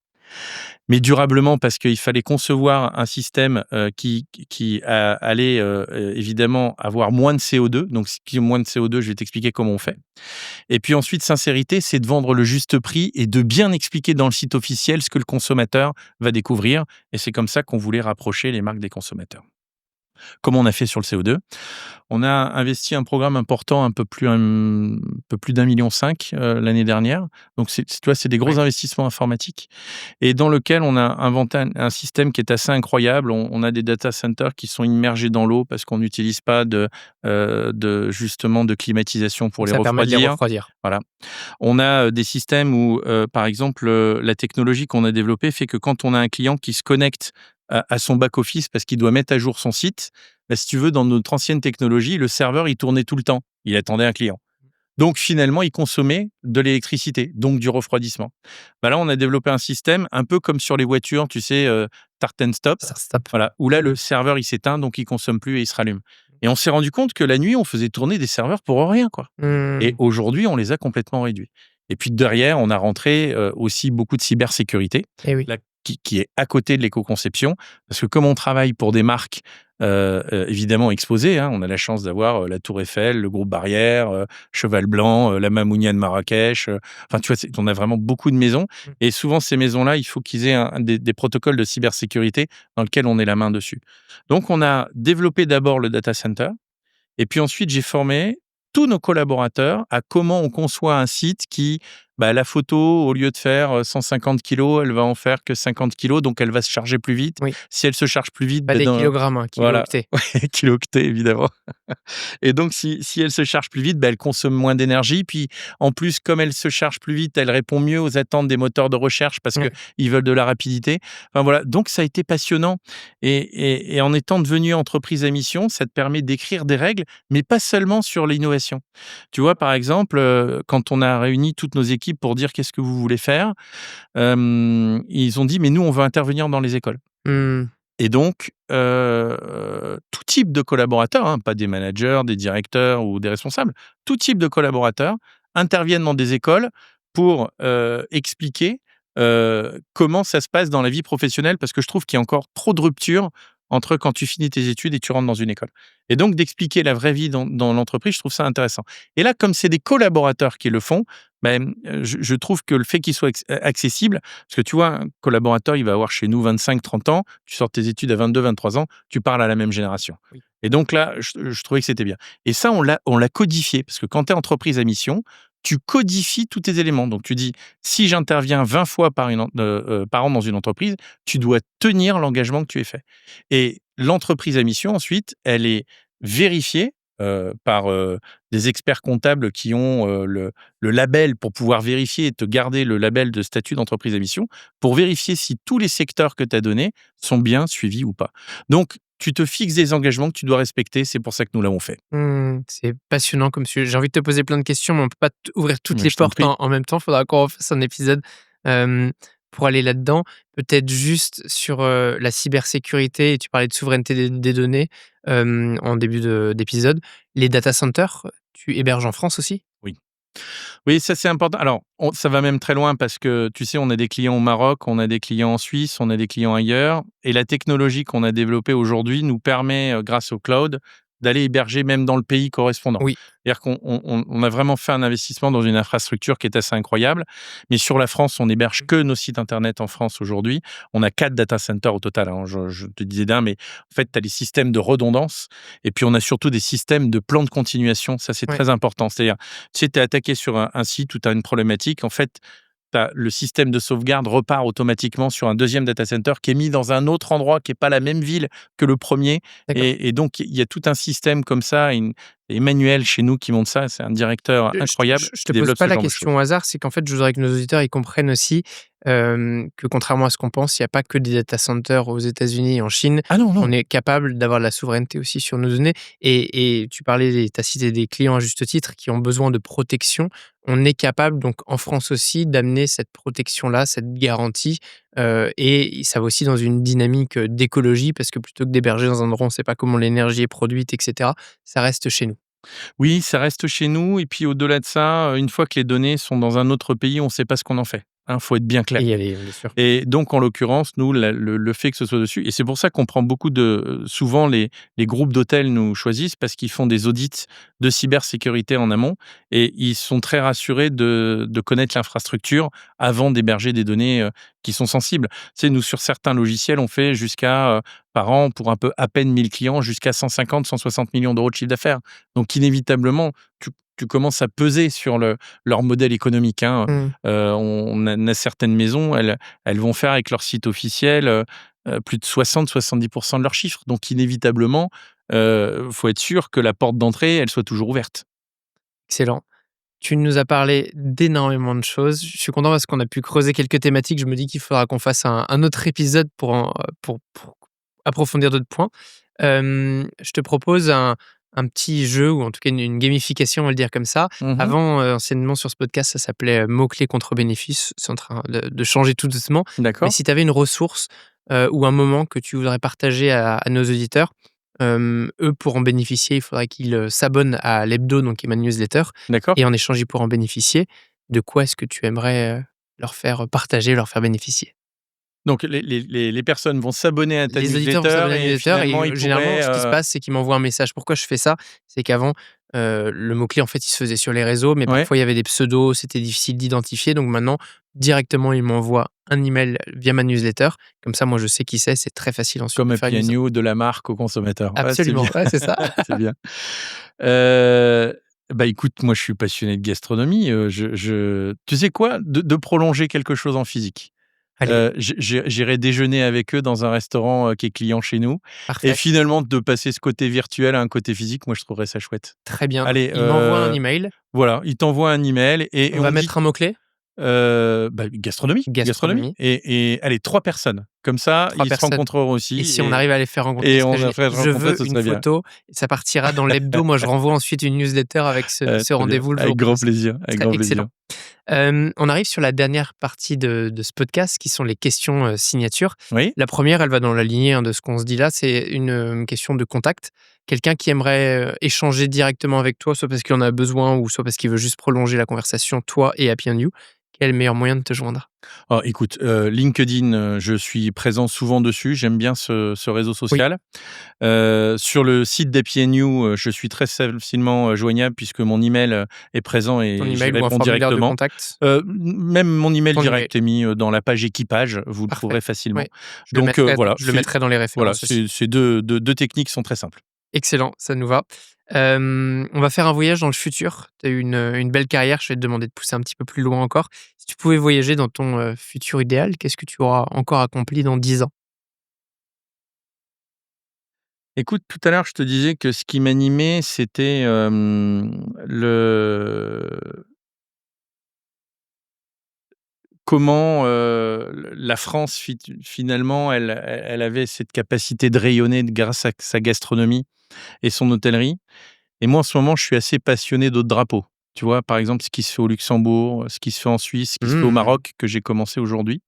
Mais durablement parce qu'il fallait concevoir un système, qui allait, évidemment avoir moins de CO2. Donc ce qui est moins de CO2, je vais t'expliquer comment on fait. Et puis ensuite, sincérité, c'est de vendre le juste prix et de bien expliquer dans le site officiel ce que le consommateur va découvrir et c'est comme ça qu'on voulait rapprocher les marques des consommateurs. Comment on a fait sur le CO2? On a investi un programme important, un peu plus d'1,5 million l'année dernière. Donc tu vois, c'est des gros Ouais. investissements informatiques et dans lequel on a inventé un système qui est assez incroyable. On a des data centers qui sont immergés dans l'eau parce qu'on n'utilise pas justement de climatisation pour Donc les ça permet de les refroidir. refroidir. Voilà. On a, des systèmes où, par exemple, la technologie qu'on a développée fait que quand on a un client qui se connecte à son back office parce qu'il doit mettre à jour son site, bah, si tu veux, dans notre ancienne technologie, le serveur, il tournait tout le temps. Il attendait un client. Donc finalement, il consommait de l'électricité, donc du refroidissement. Bah, là, on a développé un système un peu comme sur les voitures, tu sais, start and stop, Ça stoppe. voilà, où là, Mmh. le serveur, il s'éteint, donc il consomme plus et il se rallume et on s'est rendu compte que la nuit, on faisait tourner des serveurs pour rien, quoi. Et Mmh. aujourd'hui, on les a complètement réduits. Et puis derrière, on a rentré, aussi beaucoup de cybersécurité, Et oui. là, qui est à côté de l'éco-conception. Parce que comme on travaille pour des marques, évidemment exposées, hein, on a la chance d'avoir, la Tour Eiffel, le groupe Barrière, Cheval Blanc, la Mamounia de Marrakech, enfin, tu vois, on a vraiment beaucoup de maisons Mmh. et souvent ces maisons-là, il faut qu'ils aient des protocoles de cybersécurité dans lesquels on ait la main dessus. Donc on a développé d'abord le data center et puis ensuite, j'ai formé tous nos collaborateurs à comment on conçoit un site qui bah, la photo, au lieu de faire 150 kilos, elle va en faire que 50 kilos, donc elle va se charger plus vite. Oui, Si elle se charge plus vite, pas ben des kilogrammes, hein, voilà, kilo-octets. kilo-octets évidemment. Et donc, si elle se charge plus vite, bah, elle consomme moins d'énergie. Puis, en plus, comme elle se charge plus vite, elle répond mieux aux attentes des moteurs de recherche parce Ouais. qu'ils veulent de la rapidité. Enfin, voilà. Donc, ça a été passionnant. Et en étant devenu entreprise à mission, ça te permet d'écrire des règles, mais pas seulement sur l'innovation. Tu vois, par exemple, quand on a réuni toutes nos équipes pour dire qu'est-ce que vous voulez faire, ils ont dit, mais nous, on veut intervenir dans les écoles. Mmh. Et donc, tout type de collaborateurs, hein, pas des managers, des directeurs ou des responsables, tout type de collaborateurs interviennent dans des écoles pour, expliquer, comment ça se passe dans la vie professionnelle. Parce que je trouve qu'il y a encore trop de ruptures entre quand tu finis tes études et tu rentres dans une école. Et donc d'expliquer la vraie vie dans l'entreprise, je trouve ça intéressant. Et là, comme c'est des collaborateurs qui le font, ben, je trouve que le fait qu'ils soient accessibles, parce que tu vois, un collaborateur, il va avoir chez nous 25-30 ans, tu sors tes études à 22-23 ans, tu parles à la même génération. Oui. Et donc là, je trouvais que c'était bien. Et ça, on l'a codifié, parce que quand tu es entreprise à mission, tu codifies tous tes éléments. Donc tu dis, si j'interviens 20 fois par an dans une entreprise, tu dois tenir l'engagement que tu as fait. Et l'entreprise à mission, ensuite, elle est vérifiée par des experts comptables qui ont le label pour pouvoir vérifier et te garder le label de statut d'entreprise à mission, pour vérifier si tous les secteurs que tu as donnés sont bien suivis ou pas. Donc, tu te fixes des engagements que tu dois respecter, c'est pour ça que nous l'avons fait. Mmh, c'est passionnant comme sujet. J'ai envie de te poser plein de questions, mais on peut pas ouvrir toutes Mais les je t'en portes prie. en même temps. Il faudra qu'on refasse un épisode euh, pour aller là-dedans. Peut-être juste sur la cybersécurité, et tu parlais de souveraineté des données en début d'épisode. Les data centers, tu héberges en France aussi? Oui. Oui, ça c'est important. Alors, ça va même très loin parce que tu sais, on a des clients au Maroc, on a des clients en Suisse, on a des clients ailleurs. Et la technologie qu'on a développée aujourd'hui nous permet, grâce au cloud, d'aller héberger même dans le pays correspondant. Oui, C'est-à-dire qu'on a vraiment fait un investissement dans une infrastructure qui est assez incroyable. Mais sur la France, on n'héberge que nos sites internet en France aujourd'hui. On a 4 data centers au total, hein. Je te disais d'un, mais en fait, tu as les systèmes de redondance et puis on a surtout des systèmes de plan de continuation. Ça, c'est ouais. très important. C'est-à-dire, tu sais, tu es attaqué sur un site où tu as une problématique. En fait, le système de sauvegarde repart automatiquement sur un deuxième data center qui est mis dans un autre endroit, qui est pas la même ville que le premier. D'accord. Et donc, il y a tout un système comme ça. Emmanuel, chez nous, qui monte ça, c'est un directeur incroyable Je te qui pose développe pas ce la genre de question choses. au hasard, c'est qu'en fait, je voudrais que nos auditeurs ils comprennent aussi que contrairement à ce qu'on pense, il n'y a pas que des data centers aux États-Unis et en Chine. Ah non, On non. est capable d'avoir de la souveraineté aussi sur nos données. Et tu parlais, tu as cité des clients à juste titre qui ont besoin de protection. On est capable, donc en France aussi, d'amener cette protection-là, cette garantie. Et ça va aussi dans une dynamique d'écologie, parce que plutôt que d'héberger dans un endroit où on ne sait pas comment l'énergie est produite, etc., ça reste chez nous. Oui, ça reste chez nous. Et puis, au-delà de ça, une fois que les données sont dans un autre pays, on ne sait pas ce qu'on en fait. Il faut être bien Et clair. il y a les, bien sûr. Et donc, en l'occurrence, nous, le fait que ce soit dessus, et c'est pour ça qu'on prend beaucoup de, souvent les groupes d'hôtels nous choisissent parce qu'ils font des audits de cybersécurité en amont et ils sont très rassurés de connaître l'infrastructure avant d'héberger des données qui sont sensibles. Tu sais, nous, sur certains logiciels, on fait jusqu'à, par an, pour un peu à peine 1000 clients, jusqu'à 150-160 millions d'euros de chiffre d'affaires. Donc, inévitablement, tu commences à peser sur leur modèle économique, hein. Mmh. On a certaines maisons, elles vont faire avec leur site officiel, plus de 60-70 de leur chiffre. Donc inévitablement, faut être sûr que la porte d'entrée, elle soit toujours ouverte. Excellent. Tu nous as parlé d'énormément de choses. Je suis content parce qu'on a pu creuser quelques thématiques. Je me dis qu'il faudra qu'on fasse un autre épisode pour approfondir d'autres points. Je te propose un petit jeu, ou en tout cas une gamification, on va le dire comme ça. Mmh. Avant, anciennement sur ce podcast, ça s'appelait mots-clés contre bénéfices. C'est en train de changer tout doucement. Mais D'accord. si tu avais une ressource ou un moment que tu voudrais partager à nos auditeurs, eux, pour en bénéficier, il faudrait qu'ils s'abonnent à l'hebdo, donc qui est ma newsletter, D'accord. et en échange, ils pourraient en bénéficier. De quoi est-ce que tu aimerais leur faire partager, leur faire bénéficier? Donc les personnes vont s'abonner à ta Les auditeurs vont s'abonner newsletter à la et newsletter finalement, et ils généralement, pourraient, ce qui se passe, c'est qu'ils m'envoient un message. Pourquoi je fais ça? C'est qu'avant, le mot-clé, en fait, il se faisait sur les réseaux, mais ouais, parfois, il y avait des pseudos, c'était difficile d'identifier. Donc maintenant, directement, ils m'envoient un email via ma newsletter. Comme ça, moi, je sais qui c'est très facile ensuite comme de faire Happy user. New de la marque au consommateur. Ouais, c'est Absolument, bien, ouais, c'est ça. c'est bien. Heu Bah, écoute, moi, je suis passionné de gastronomie, tu sais quoi? De prolonger quelque chose en physique. Allez, J'irai déjeuner avec eux dans un restaurant, qui est client chez nous et parfait, finalement de passer ce côté virtuel à un côté physique, moi, je trouverais ça chouette. très bien. Allez, Il m'envoie un email, voilà, ils t'envoient un email et on on va dit mettre un mot-clé, gastronomie gastronomie, et allez 3 personnes. Comme ça, 3 ils se personnes. rencontreront Et aussi si on arrive à les faire rencontrer, ce et serait on a génial. fait Je rencontrer, veux ce une serait bien. photo, ça partira dans l'hebdo. Moi, je renvoie ensuite une newsletter avec ce Très bien, rendez-vous le avec jour grand précis. plaisir, Ce avec serait grand excellent. plaisir. On arrive sur la dernière partie de ce podcast qui sont les questions, signatures. Oui? La première, elle va dans la lignée, hein, de ce qu'on se dit là, c'est une question de contact. Quelqu'un qui aimerait, échanger directement avec toi, soit parce qu'il en a besoin ou soit parce qu'il veut juste prolonger la conversation, toi et Happy and You. Quel est le meilleur moyen de te joindre? Oh, écoute, LinkedIn, je suis présent souvent dessus, j'aime bien ce réseau Oui, social. Sur le site d'Happy&You, je suis très facilement, joignable puisque mon email, est présent ton et j'y email ou un réponds formulaire de directement. contact? Même mon email Ton email, direct est mis, dans la page équipage, vous le parfait. trouverez facilement. Oui, Donc voilà, je le mettrai dans les références aussi. c'est 2 techniques sont très simples. Excellent, ça nous va. On va faire un voyage dans le futur. Tu as eu une belle carrière, je vais te demander de pousser un petit peu plus loin encore. Si tu pouvais voyager dans ton, futur idéal, qu'est-ce que tu auras encore accompli dans 10 ans? Écoute, tout à l'heure, je te disais que ce qui m'animait, c'était, le comment, la France finalement, elle avait cette capacité de rayonner grâce à sa gastronomie et son hôtellerie. Et moi, en ce moment, je suis assez passionné d'autres drapeaux. Tu vois? Par exemple, ce qui se fait au Luxembourg, ce qui se fait en Suisse, ce qui se fait au Mmh. Maroc, que j'ai commencé aujourd'hui.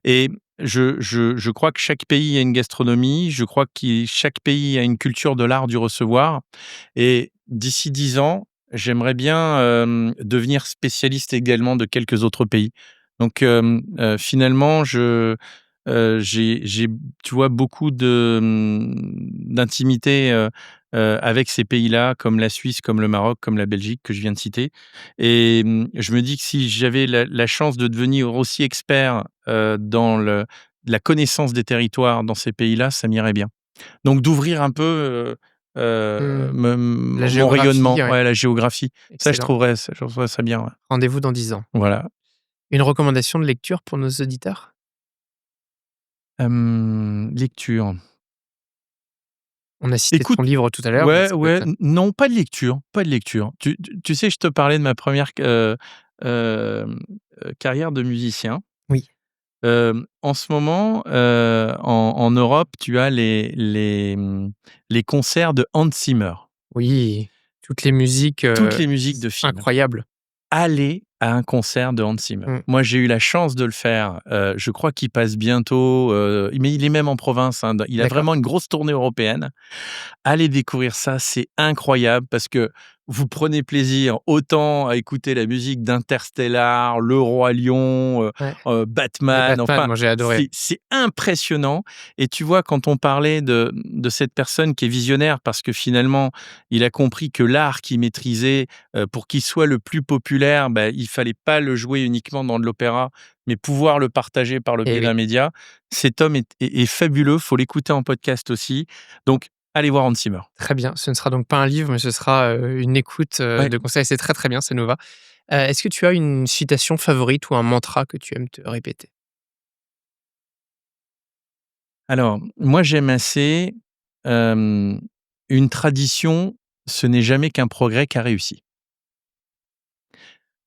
Et je crois que chaque pays a une gastronomie, je crois que chaque pays a une culture de l'art du recevoir et d'ici 10 ans, j'aimerais bien, devenir spécialiste également de quelques autres pays. Donc finalement, j'ai, tu vois, beaucoup d'intimité, avec ces pays-là, comme la Suisse, comme le Maroc, comme la Belgique que je viens de citer et je me dis que si j'avais la chance de devenir aussi expert, dans la connaissance des territoires dans ces pays-là, ça m'irait bien. Donc d'ouvrir un peu, Mmh. La mon géographie, rayonnement, ouais, ouais, la géographie. Ça, excellent. je trouverais ça bien, ouais. Rendez-vous dans 10 ans. Voilà. Une recommandation de lecture pour nos auditeurs? Lecture. On a cité Écoute, ton livre tout à l'heure, donc ouais, ça peut ouais, être non, pas de lecture, pas de lecture. Tu sais, je te parlais de ma première carrière de musicien. oui, En ce moment, en Europe, tu as les concerts de Hans Zimmer. oui, toutes les musiques, Toutes les musiques de films. incroyables. Aller à un concert de Hans Zimmer. Mmh, Moi, j'ai eu la chance de le faire, je crois qu'il passe bientôt, mais il est même en province, hein, il a d'accord. vraiment une grosse tournée européenne. Allez découvrir ça, c'est incroyable parce que vous prenez plaisir autant à écouter la musique d'Interstellar, Le Roi Lion, Ouais. Les Batman, Batman, enfin, moi j'ai adoré. c'est impressionnant et tu vois, quand on parlait de cette personne qui est visionnaire parce que finalement, il a compris que l'art qu'il maîtrisait, pour qu'il soit le plus populaire, bah, il fallait pas le jouer uniquement dans de l'opéra, mais pouvoir le partager par le Eh biais oui, d'un média. Cet homme est fabuleux, faut l'écouter en podcast aussi. Donc allez voir Hans Zimmer. très bien. Ce ne sera donc pas un livre, mais ce sera, une écoute, Ouais. de conseils. C'est très, très bien, ça nous va. Est-ce que tu as une citation favorite ou un mantra que tu aimes te répéter? Alors, moi, j'aime assez, une tradition, ce n'est jamais qu'un progrès qu'a réussi.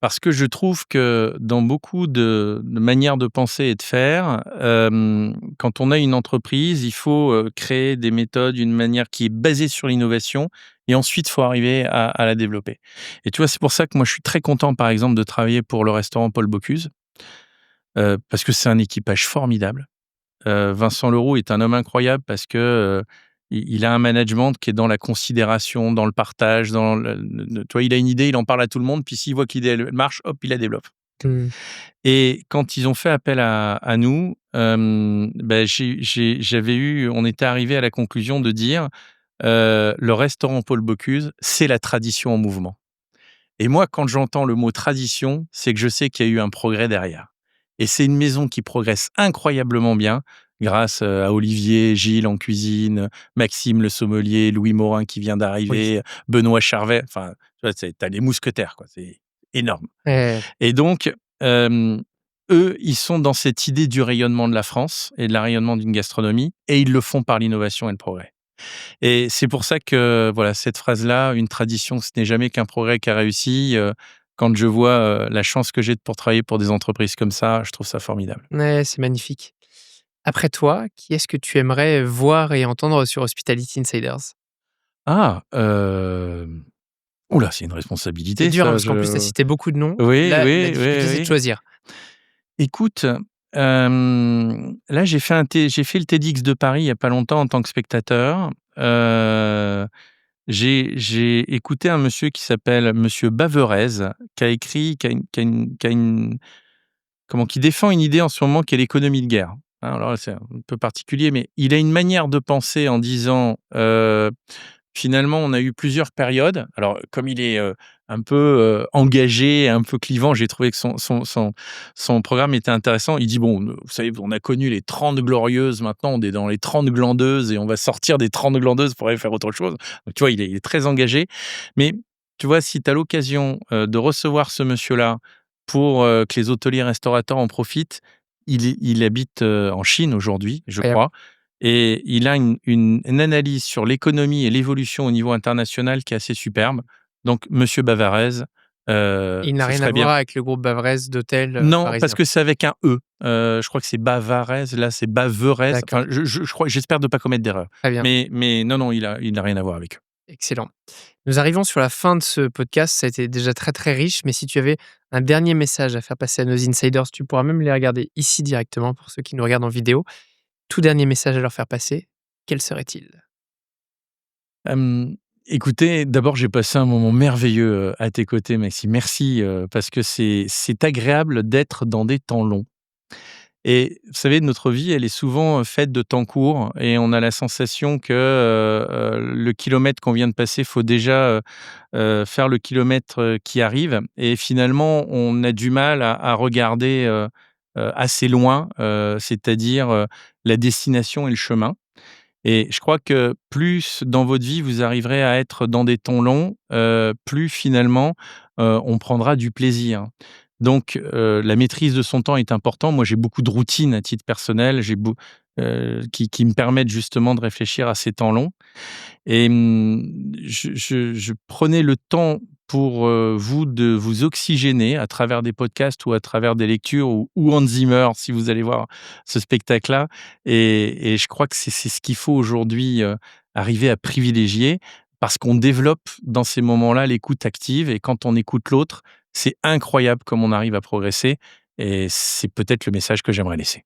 Parce que je trouve que dans beaucoup de manières de penser et de faire, quand on a une entreprise, il faut, créer des méthodes, une manière qui est basée sur l'innovation et ensuite, il faut arriver à la développer. Et tu vois, c'est pour ça que moi, je suis très content, par exemple, de travailler pour le restaurant Paul Bocuse, parce que c'est un équipage formidable. Vincent Leroux est un homme incroyable parce que, il a un management qui est dans la considération, dans le partage, dans tu vois, il a une idée, il en parle à tout le monde, puis s'il voit que l'idée elle marche, hop, il la développe. Mmh. Et quand ils ont fait appel à nous, bah, on était arrivé à la conclusion de dire, le restaurant Paul Bocuse, c'est la tradition en mouvement. Et moi, quand j'entends le mot tradition, c'est que je sais qu'il y a eu un progrès derrière. Et c'est une maison qui progresse incroyablement bien. grâce, à Olivier, Gilles en cuisine, Maxime le sommelier, Louis Morin qui vient Oui. d'arriver, Benoît Charvet, enfin, tu vois, tu as les mousquetaires, quoi, c'est énorme. Ouais, Et donc, eux, ils sont dans cette idée du rayonnement de la France et de la rayonnement d'une gastronomie et ils le font par l'innovation et le progrès. Et c'est pour ça que, voilà, cette phrase-là, une tradition, ce n'est jamais qu'un progrès qui a réussi, quand je vois, la chance que j'ai pour travailler pour des entreprises comme ça, je trouve ça formidable. ouais, c'est magnifique. Après toi, qui est-ce que tu aimerais voir et entendre sur Hospitality Insiders? Ah, ouh là, c'est une C'est responsabilité dur, hein, ça, parce qu'en plus tu as je cité beaucoup de noms. oui, Là, la oui, oui, difficulté, c'est de oui. choisir. Écoute, là, j'ai fait le TEDx de Paris il y a pas longtemps en tant que spectateur. J'ai écouté un monsieur qui s'appelle monsieur Baverez, qui a écrit qui défend une idée en ce moment qui est l'économie de guerre. Hein, alors là, c'est un peu particulier, mais il a une manière de penser en disant, finalement, on a eu plusieurs périodes. Alors, comme il est, un peu, engagé, un peu clivant, j'ai trouvé que son programme était intéressant. Il dit: «Bon, vous savez, on a connu les 30 glorieuses, maintenant on est dans les 30 glandeuses et on va sortir des 30 glandeuses pour aller faire autre chose». Donc tu vois, il est très engagé. Mais tu vois, si tu as l'occasion, de recevoir ce monsieur-là pour, que les hôteliers restaurateurs en profitent, il habite, en Chine aujourd'hui, je Incroyable. crois. Et il a une analyse sur l'économie et l'évolution au niveau international qui est assez superbe. Donc monsieur Bavarez, Il n'a ce rien à serait bien voir avec le groupe Bavrez d'hôtels, non, parce parisiens. que c'est avec un E. Je crois que c'est Bavarez, là, c'est Baverez. D'accord, Enfin, je crois j'espère ne pas commettre d'erreur. très bien, Mais non, non, il a rien à voir avec eux. excellent. Nous arrivons sur la fin de ce podcast. Ça a été déjà très, très riche, mais si tu avais un dernier message à faire passer à nos insiders, tu pourras même les regarder ici directement pour ceux qui nous regardent en vidéo. Tout dernier message à leur faire passer, quel serait-il? Hem, écoutez, d'abord, j'ai passé un moment merveilleux, à tes côtés, Maxime. Merci, parce que c'est agréable d'être dans des temps longs. Et vous savez, notre vie, elle est souvent, faite de temps courts et on a la sensation que, le kilomètre qu'on vient de passer, faut déjà, faire le kilomètre, qui arrive et finalement, on a du mal à regarder, assez loin, c'est-à-dire, la destination et le chemin. Et je crois que plus dans votre vie vous arriverez à être dans des temps longs, plus finalement, on prendra du plaisir. Donc, la maîtrise de son temps est important. Moi, j'ai beaucoup de routines à titre personnel, qui me permettent justement de réfléchir à ces temps longs. Et je prenais le temps pour, vous de vous oxygéner à travers des podcasts ou à travers des lectures ou Hans Zimmer si vous allez voir ce spectacle-là et je crois que c'est ce qu'il faut aujourd'hui, arriver à privilégier parce qu'on développe dans ces moments-là l'écoute active et quand on écoute l'autre, c'est incroyable comme on arrive à progresser et c'est peut-être le message que j'aimerais laisser.